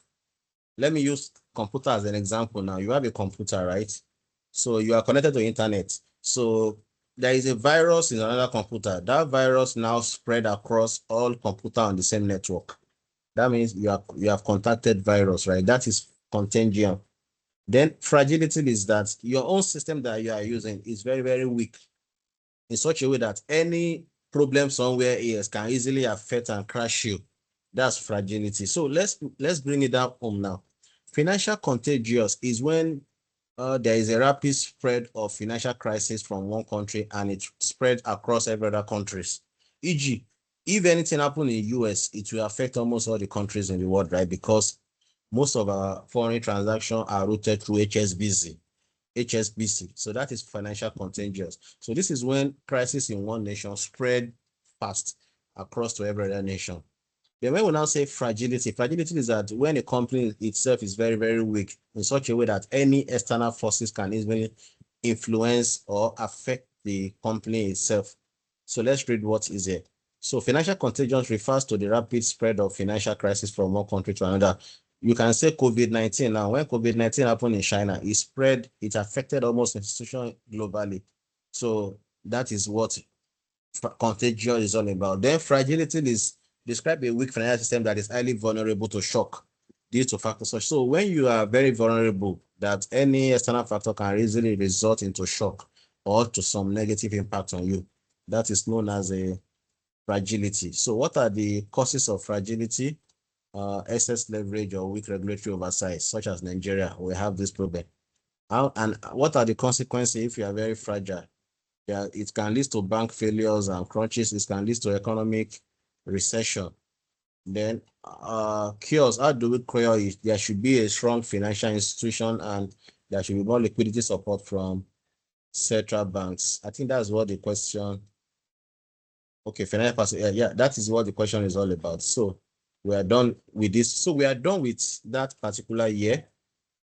let me use computer as an example now. You have a computer, right? So you are connected to the internet. So there is a virus in another computer. That virus now spread across all computer on the same network. That means you have contacted virus, right? That is contagion. Then fragility is that your own system that you are using is very, very weak in such a way that any problem somewhere else can easily affect and crash you. That's fragility. So let's bring it down home now. Financial contagious is when there is a rapid spread of financial crisis from one country and it spread across every other countries. E.g., if anything happens in the US, it will affect almost all the countries in the world, right? Because most of our foreign transactions are routed through HSBC. So that is financial contagious. So this is when crisis in one nation spread fast across to every other nation. Then when we now say fragility is that when a company itself is very, very weak in such a way that any external forces can easily influence or affect the company itself. So let's read what is it. So financial contagion refers to the rapid spread of financial crisis from one country to another. You can say COVID-19 now. When COVID-19 happened in China, it spread, it affected almost institutions globally. So that is what contagion is all about. Then fragility is describe a weak financial system that is highly vulnerable to shock due to factors such. So when you are very vulnerable, that any external factor can easily result into shock or to some negative impact on you. That is known as a fragility. So what are the causes of fragility? Excess leverage or weak regulatory oversight, such as Nigeria, we have this problem. And what are the consequences if you are very fragile? Yeah, it can lead to bank failures and crunches. It can lead to economic recession. Then cures, how do we cure it? There should be a strong financial institution and there should be more liquidity support from central banks. I think that's what the question. Okay, financial person. Yeah, that is what the question is all about. So we are done with this. So we are done with that particular year,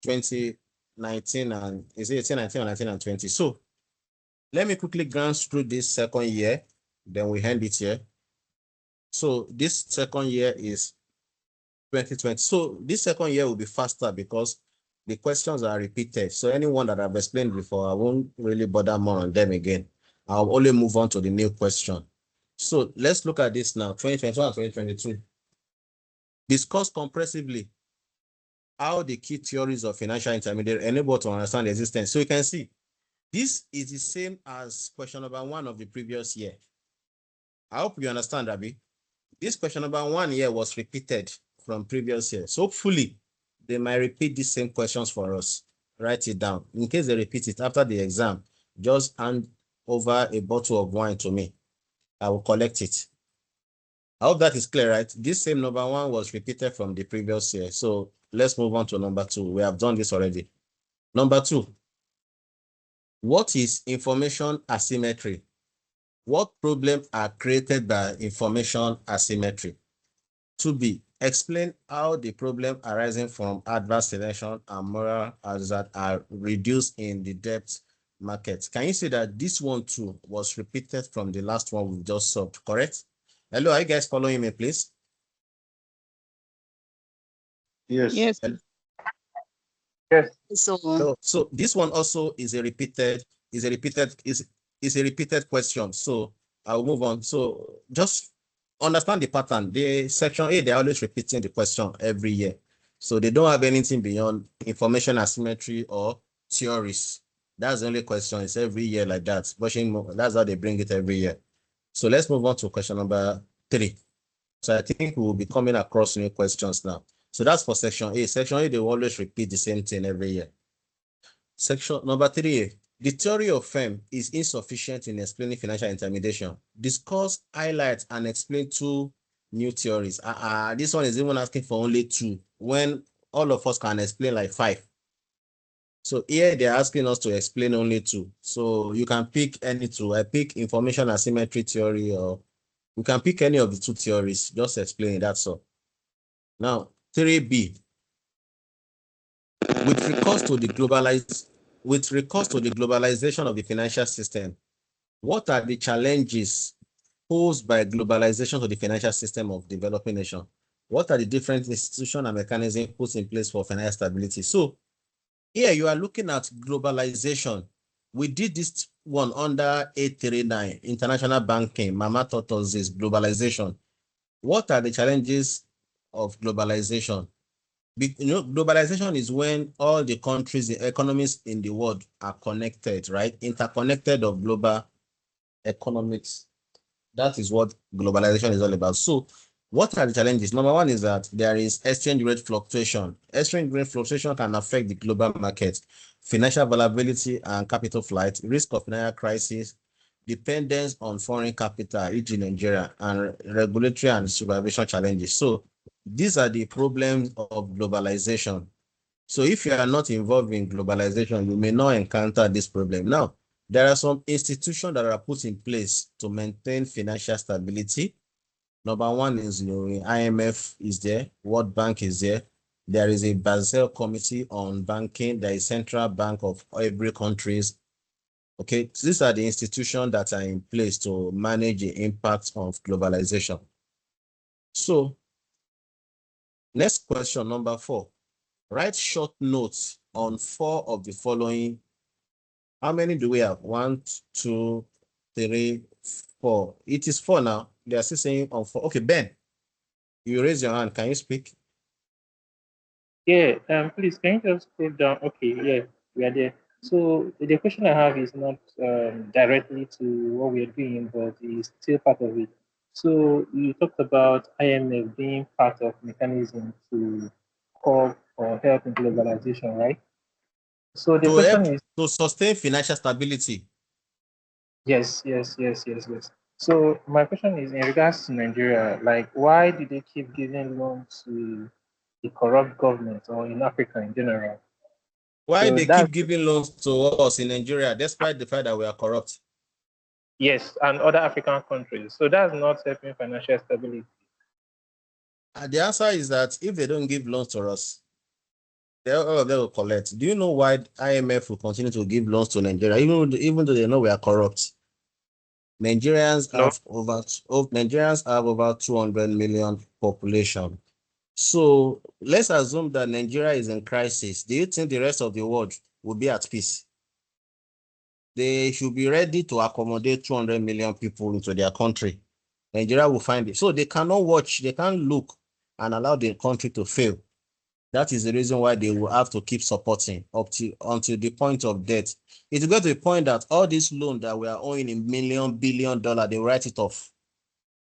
2019 and is it 2019 or 19 and 20? So let me quickly glance through this second year, then we end it here. So this second year is 2020. So this second year will be faster because the questions are repeated. So anyone that I've explained before, I won't really bother more on them again. I'll only move on to the new question. So let's look at this now, 2021 and 2022. Discuss comprehensively how the key theories of financial intermediary enable to understand the existence. So you can see, this is the same as question number 1 of the previous year. I hope you understand, Abby. This question number 1 here was repeated from previous year. So hopefully, they might repeat the same questions for us. Write it down. In case they repeat it after the exam, just hand over a bottle of wine to me. I will collect it. I hope that is clear, right? This same number 1 was repeated from the previous year. So let's move on to number 2. We have done this already. Number 2. What is information asymmetry? What problems are created by information asymmetry? 2B, explain how the problem arising from adverse selection and moral hazard are reduced in the debt market. Can you see that this one too was repeated from the last one we just solved, correct? Hello, are you guys following me, please? Yes. Yes. Yes. So this one also is a repeated question. So I'll move on. So just understand the pattern. The section A, they're always repeating the question every year. So they don't have anything beyond information asymmetry or theories. That's the only question. It's every year like that. That's how they bring it every year. So let's move on to question number 3. So I think we will be coming across new questions now. So that's for section A. Section A, they will always repeat the same thing every year. Section number 3, the theory of firm is insufficient in explaining financial intermediation. Discuss, highlight, and explain 2 new theories. This one is even asking for only 2, when all of us can explain like 5. So here they're asking us to explain only 2. So you can pick any 2. I pick information asymmetry theory, or you can pick any of the 2 theories. Just explain it, that's all. Now, 3B. With regards to the globalization of the financial system, what are the challenges posed by globalization to the financial system of developing nations? What are the different institutions and mechanisms put in place for financial stability? So here you are looking at globalization. We did this one under 839, international banking. Mama taught us this, globalization. What are the challenges of globalization? Globalization is when all the countries, the economies in the world are connected, right? Interconnected of global economics. That is what globalization is all about. So what are the challenges? Number 1 is that there is exchange rate fluctuation. Exchange rate fluctuation can affect the global market, financial volatility and capital flight, risk of financial crisis, dependence on foreign capital, e.g. Nigeria, and regulatory and supervision challenges. So these are the problems of globalization. So if you are not involved in globalization, you may not encounter this problem. Now, there are some institutions that are put in place to maintain financial stability. Number 1 is, IMF is there, World Bank is there. There is a Basel Committee on Banking. There is Central Bank of every countries. Okay, so these are the institutions that are in place to manage the impact of globalization. So, next question, number 4. Write short notes on 4 of the following. How many do we have? 1, 2, 3, 4. It is 4 now. They are still saying on 4. Okay, Ben, you raise your hand. Can you speak? Yeah, please, can you just scroll down? Okay, yeah, we are there. So the question I have is not directly to what we are doing, but it's still part of it. So you talked about IMF being part of mechanism to call for help in globalization, right? So the To question help is, to sustain financial stability. yes. So my question is in regards to Nigeria, like why do they keep giving loans to the corrupt government or in Africa in general? Why So they that's keep giving loans to us in Nigeria, despite the fact that we are corrupt? yes, and other African countries. So that's not helping financial stability. And the answer is that if they don't give loans to us, all of them will collect. Do you know why IMF will continue to give loans to Nigeria, even though they know we are corrupt? Nigerians No. have over 200 million population. So let's assume that Nigeria is in crisis. Do you think the rest of the world will be at peace? They should be ready to accommodate 200 million people into their country. Nigeria will find it. So they cannot watch, they can't look and allow the country to fail. That is the reason why they will have to keep supporting until the point of death. It will go to the point that all this loan that we are owing in billion dollar, they write it off.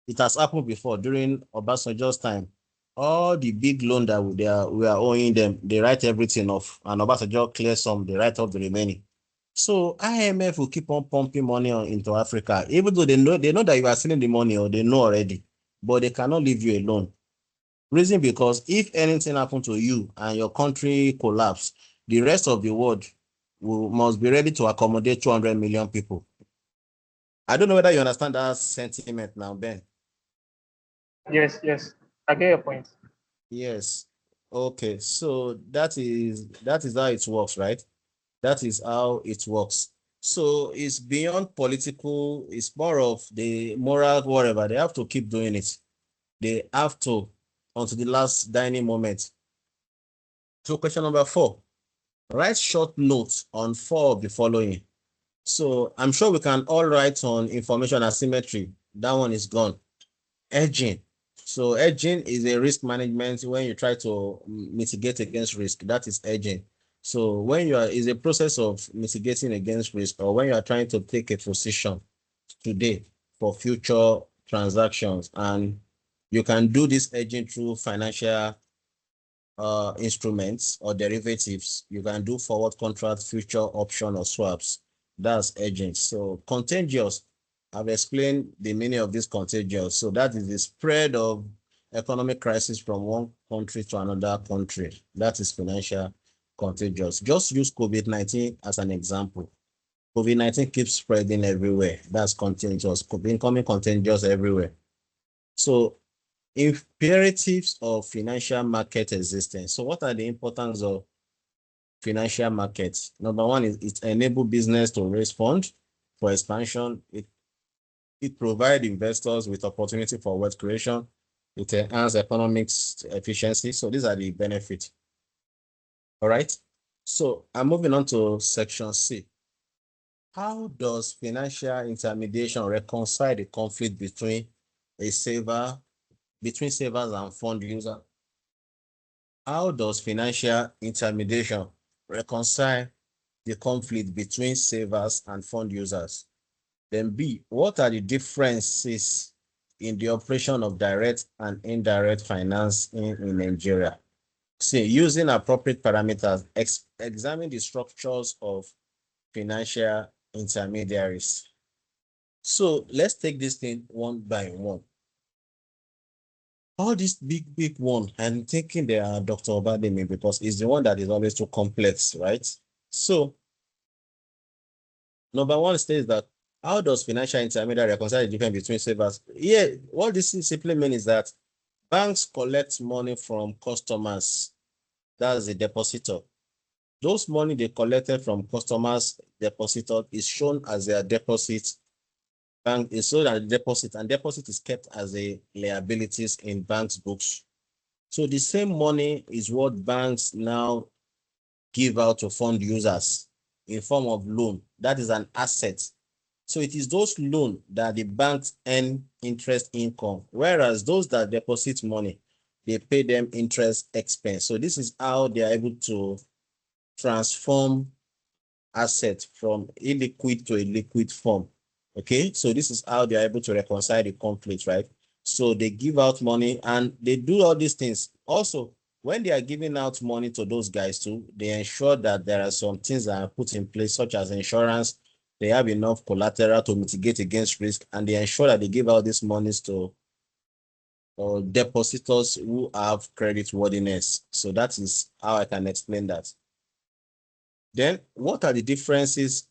It has happened before during Obasanjo's time. All the big loan that we are owing them, they write everything off, and Obasanjo clears some, they write off the remaining. So IMF will keep on pumping money into Africa, even though they know that you are stealing the money, or they know already, but they cannot leave you alone. Reason because if anything happens to you and your country collapse, the rest of the world must be ready to accommodate 200 million people. I don't know whether you understand that sentiment now, Ben. Yes, yes. I get your point. Yes. Okay. So that is how it works, right? That is how it works. So it's beyond political, it's more of the moral, whatever. They have to keep doing it. They have to until the last dining moment. So question number 4. Write short notes on 4 of the following. So I'm sure we can all write on information asymmetry. That one is gone. Hedging. So hedging is a risk management when you try to mitigate against risk. That is hedging. So when you are, is a process of mitigating against risk, or when you are trying to take a position today for future transactions, and you can do this hedging through financial instruments or derivatives. You can do forward contract, future option, or swaps. That's hedging. So contagious, I've explained the meaning of this contagious. So that is the spread of economic crisis from one country to another country. That is financial contagious. Just use COVID-19 as an example. COVID-19 keeps spreading everywhere. That's contagious, becoming contagious everywhere. So imperatives of financial market existence. So what are the importance of financial markets? Number 1 is it enables business to raise funds for expansion. It provides investors with opportunity for wealth creation. It enhances economic efficiency. So these are the benefits. All right. So I'm moving on to section C. How does financial intermediation reconcile the conflict between savers and fund users? How does financial intermediation reconcile the conflict between savers and fund users? Then B, what are the differences in the operation of direct and indirect finance in Nigeria? C, using appropriate parameters, examine the structures of financial intermediaries. So let's take this thing one by one. All this big one, I'm thinking they are Dr. Obademi because it's the one that is always too complex, right? So number 1 states that how does financial intermediary reconcile the difference between savers? Yeah, what this simply means is that banks collect money from customers. That's the depositor. Those money they collected from customers, depositor, is shown as their deposit. Bank is sold as deposit, and deposit is kept as a liabilities in banks' books. So the same money is what banks now give out to fund users in form of loan. That is an asset. So it is those loans that the banks earn interest income, whereas those that deposit money, they pay them interest expense. So this is how they are able to transform assets from illiquid to a liquid form. Okay, so this is how they are able to reconcile the conflict, right? So they give out money and they do all these things. Also, when they are giving out money to those guys too, they ensure that there are some things that are put in place, such as insurance. They have enough collateral to mitigate against risk, and they ensure that they give out these monies to depositors who have credit worthiness. So that is how I can explain that. Then, what are the differences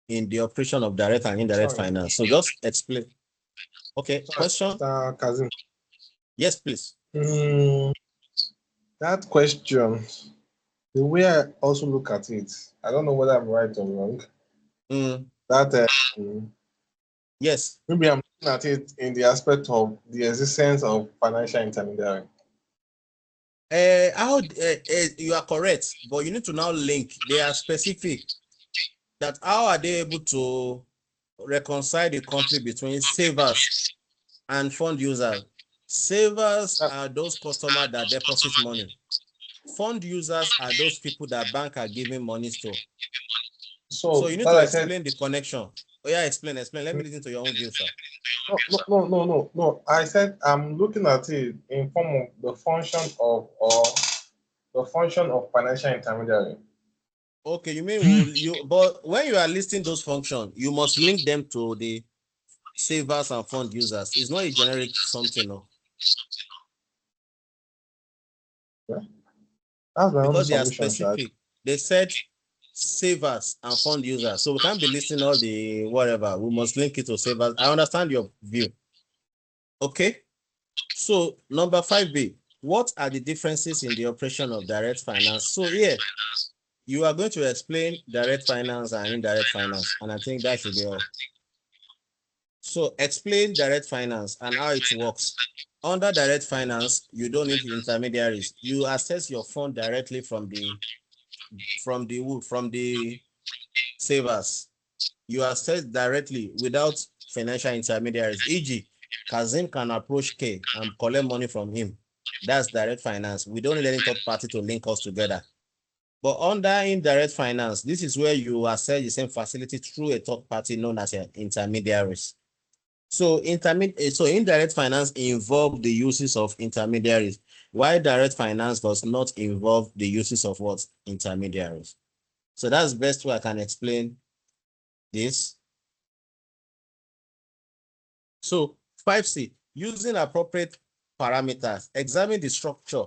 in the operation of direct and indirect finance? So just explain. Okay, question? Mr. Kazim, Yes, please. that question, the way I also look at it, I don't know whether I'm right or wrong. That Yes. maybe I'm looking at it in the aspect of the existence of financial intermediary. You are correct, but you need to now link. They are specific. That how are they able to reconcile the conflict between savers and fund users? Savers are those customers that deposit money. Fund users are those people that bank are giving monies to. So you need to explain the connection. Oh yeah, explain. Let me listen to your own view, sir. No. I said I'm looking at it in form of the function of financial intermediary. Okay, you mean but when you are listing those functions, you must link them to the savers and fund users. It's not a generic something, no. Yeah. That's my Because own they are submission. specific. They said savers and fund users. So we can't be listing all the whatever. We must link it to savers. I understand your view. Okay. So number 5B, what are the differences in the operation of direct finance? So here, you are going to explain direct finance and indirect finance, and I think that should be all. So explain direct finance and how it works. Under direct finance, you don't need intermediaries. You access your fund directly from the savers. You access directly without financial intermediaries. E.g., Kazim can approach K and collect money from him. That's direct finance. We don't need any third party to link us together. But under indirect finance, this is where you access the same facility through a third party known as intermediaries. So indirect finance involves the uses of intermediaries, while direct finance does not involve the uses of what? Intermediaries. So that's the best way I can explain this. So 5C, using appropriate parameters, examine the structure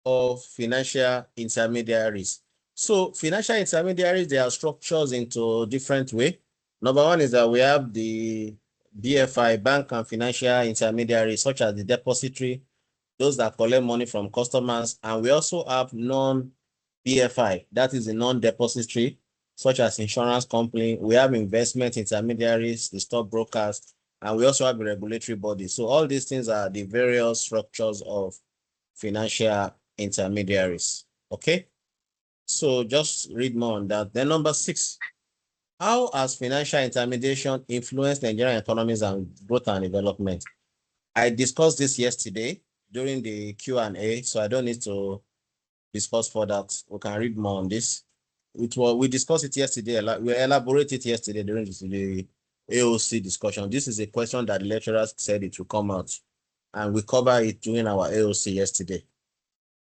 of financial intermediaries. So financial intermediaries, they are structures into different way. Number one is that we have the BFI, bank and financial intermediaries, such as the depository, those that collect money from customers. And we also have non-BFI, that is the non-depository, such as insurance company. We have investment intermediaries, the stockbrokers, and we also have a regulatory body. So all these things are the various structures of financial intermediaries. Okay, so just read more on that. Then number 6, how has financial intermediation influenced Nigerian economies and growth and development? I discussed this yesterday during the Q&A, so I don't need to discuss further. We can read more on this. We discussed it yesterday. We elaborated it yesterday during the AOC discussion. This is a question that the lecturers said it will come out, and we covered it during our AOC yesterday.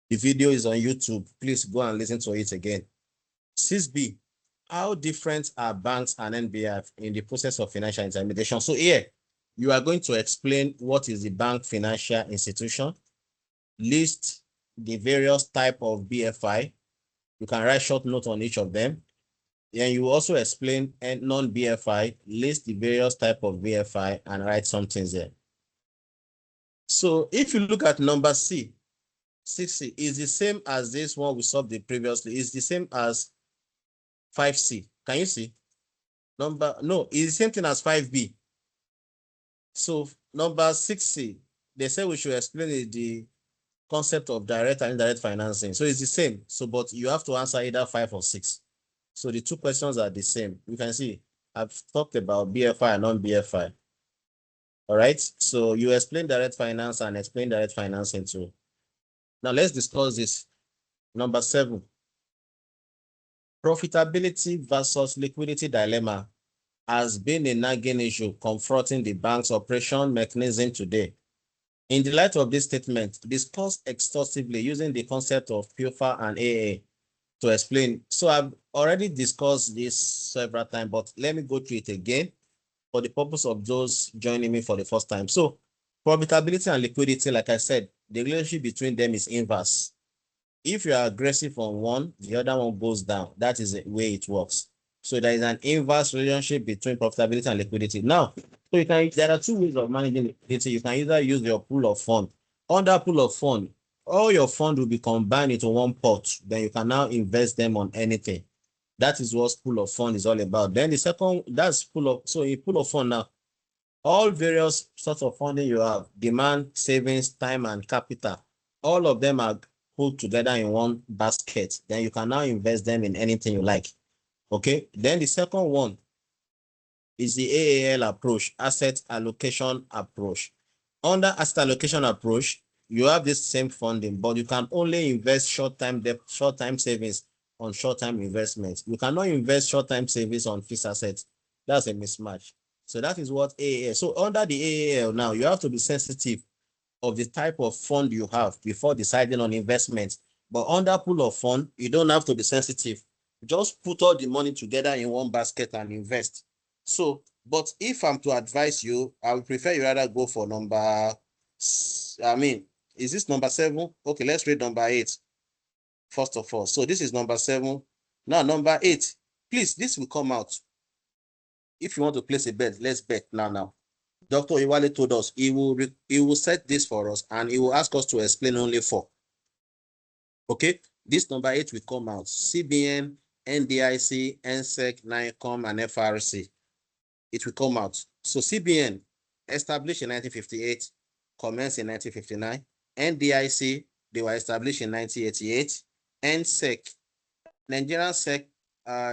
The video is on YouTube. Please go and listen to it again. 6B, how different are banks and NBF in the process of financial intermediation? So here, you are going to explain what is the bank financial institution, list the various type of BFI. You can write short note on each of them. Then you also explain non-BFI, list the various type of BFI and write something there. So if you look at number C, 6C is the same as this one we solved previously. It's the same as 5C. Can you see? No, it's the same thing as 5B. So number 6C, they say we should explain the concept of direct and indirect financing. So it's the same. So, but you have to answer either 5 or 6. So the two questions are the same. You can see I've talked about BFI and non-BFI. All right. So you explain direct finance and explain direct financing too. Now let's discuss this. Number 7, profitability versus liquidity dilemma has been a nagging issue confronting the bank's operation mechanism today. In the light of this statement, discuss exhaustively using the concept of PUFA and AA to explain. So I've already discussed this several times, but let me go through it again for the purpose of those joining me for the first time. So profitability and liquidity, like I said, the relationship between them is inverse. If you are aggressive on one, the other one goes down. That is the way it works. So there is an inverse relationship between profitability and liquidity. Now, so there are two ways of managing liquidity. You can either use your pool of fund. Under pool of fund, all your fund will be combined into one pot. Then you can now invest them on anything. That is what pool of fund is all about. Then the second, that's so in pool of fund now, all various sorts of funding you have, demand, savings, time, and capital, all of them are put together in one basket. Then you can now invest them in anything you like. Okay. Then the second one is the AAL approach, asset allocation approach. Under asset allocation approach, you have this same funding, but you can only invest short-term savings on short-term investments. You cannot invest short-term savings on fixed assets. That's a mismatch. So that is what AAL. So under the AAL now, you have to be sensitive of the type of fund you have before deciding on investment. But under pool of fund, you don't have to be sensitive. Just put all the money together in one basket and invest. So, but if I'm to advise you, I would prefer you rather go for is this number 7? Okay, let's read number 8 first of all. So this is number 7. Now, number 8, please, this will come out. If you want to place a bet, let's bet now. Dr. Iwale told us he will set this for us and he will ask us to explain only 4. Okay, this number 8 will come out. CBN, NDIC, NSEC, NICOM, and FRC. It will come out. So CBN, established in 1958, commenced in 1959. NDIC, they were established in 1988. NSEC, Nigerian SEC,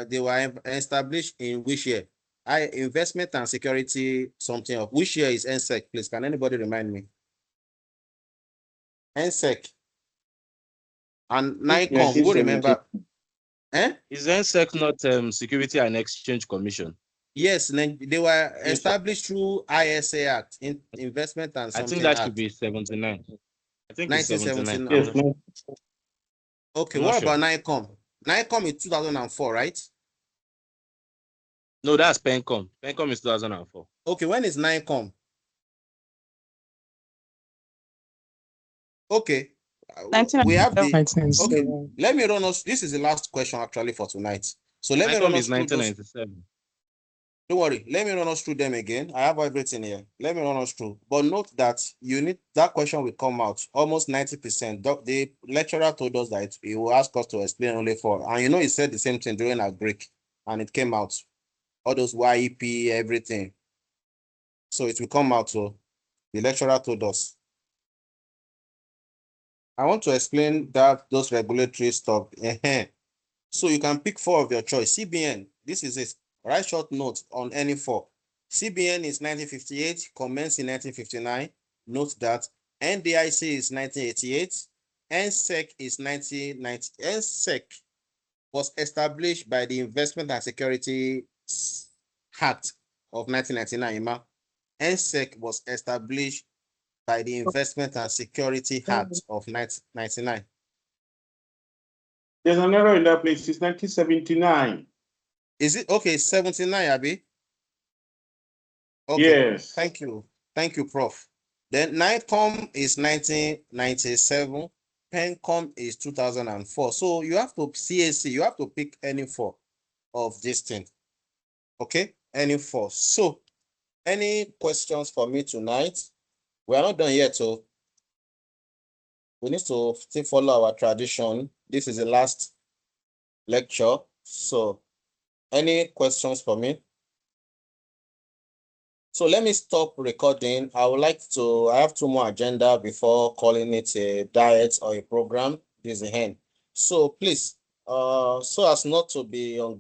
they were established in which year? Investment and Security something of which year is NSEC, please? Can anybody remind me? NSEC and NICOM, who remember? Is NSEC not Security and Exchange Commission? Yes, they were established through ISA Act, Investment and I something think that Act. should be 79. I think it's 1979. 79. Okay, I'm what not sure. about NICOM? NICOM is 2004, right? No, that's PENCOM. PENCOM is 2004. Okay, when is NICOM? Okay, we have the. 1997. Okay, let me run us. This is the last question actually for tonight. So let me run PENCOM us is through those. 1997. Don't worry. Let me run us through them again. I have everything here. Let me run us through. But note that that question will come out almost 90%. The lecturer told us that he will ask us to explain only 4. And he said the same thing during our break, and it came out. All those YEP, everything. So it will come out. So the lecturer told us. I want to explain those regulatory stuff. So you can pick 4 of your choice. CBN, this is it. Write short notes on any 4. CBN is 1958, commenced in 1959. Note that. NDIC is 1988. NSEC is 1990. NSEC was established by the Investment and Security Act of 1999. NSEC was established by the Investment and Security Act of 1999. There's an error in that place. It's 1979. Is it okay? 79, Abi. Okay. Yes. Thank you. Thank you, Prof. Then NICOM is 1997. PENCOM is 2004. So you have to CAC. You have to pick any 4 of this thing. Okay, any 4. So, any questions for me tonight? We are not done yet, so we need to still follow our tradition. This is the last lecture. So, any questions for me? So let me stop recording. I have 2 more agenda before calling it a diet or a program. This is the end. So please, so as not to be ungrateful.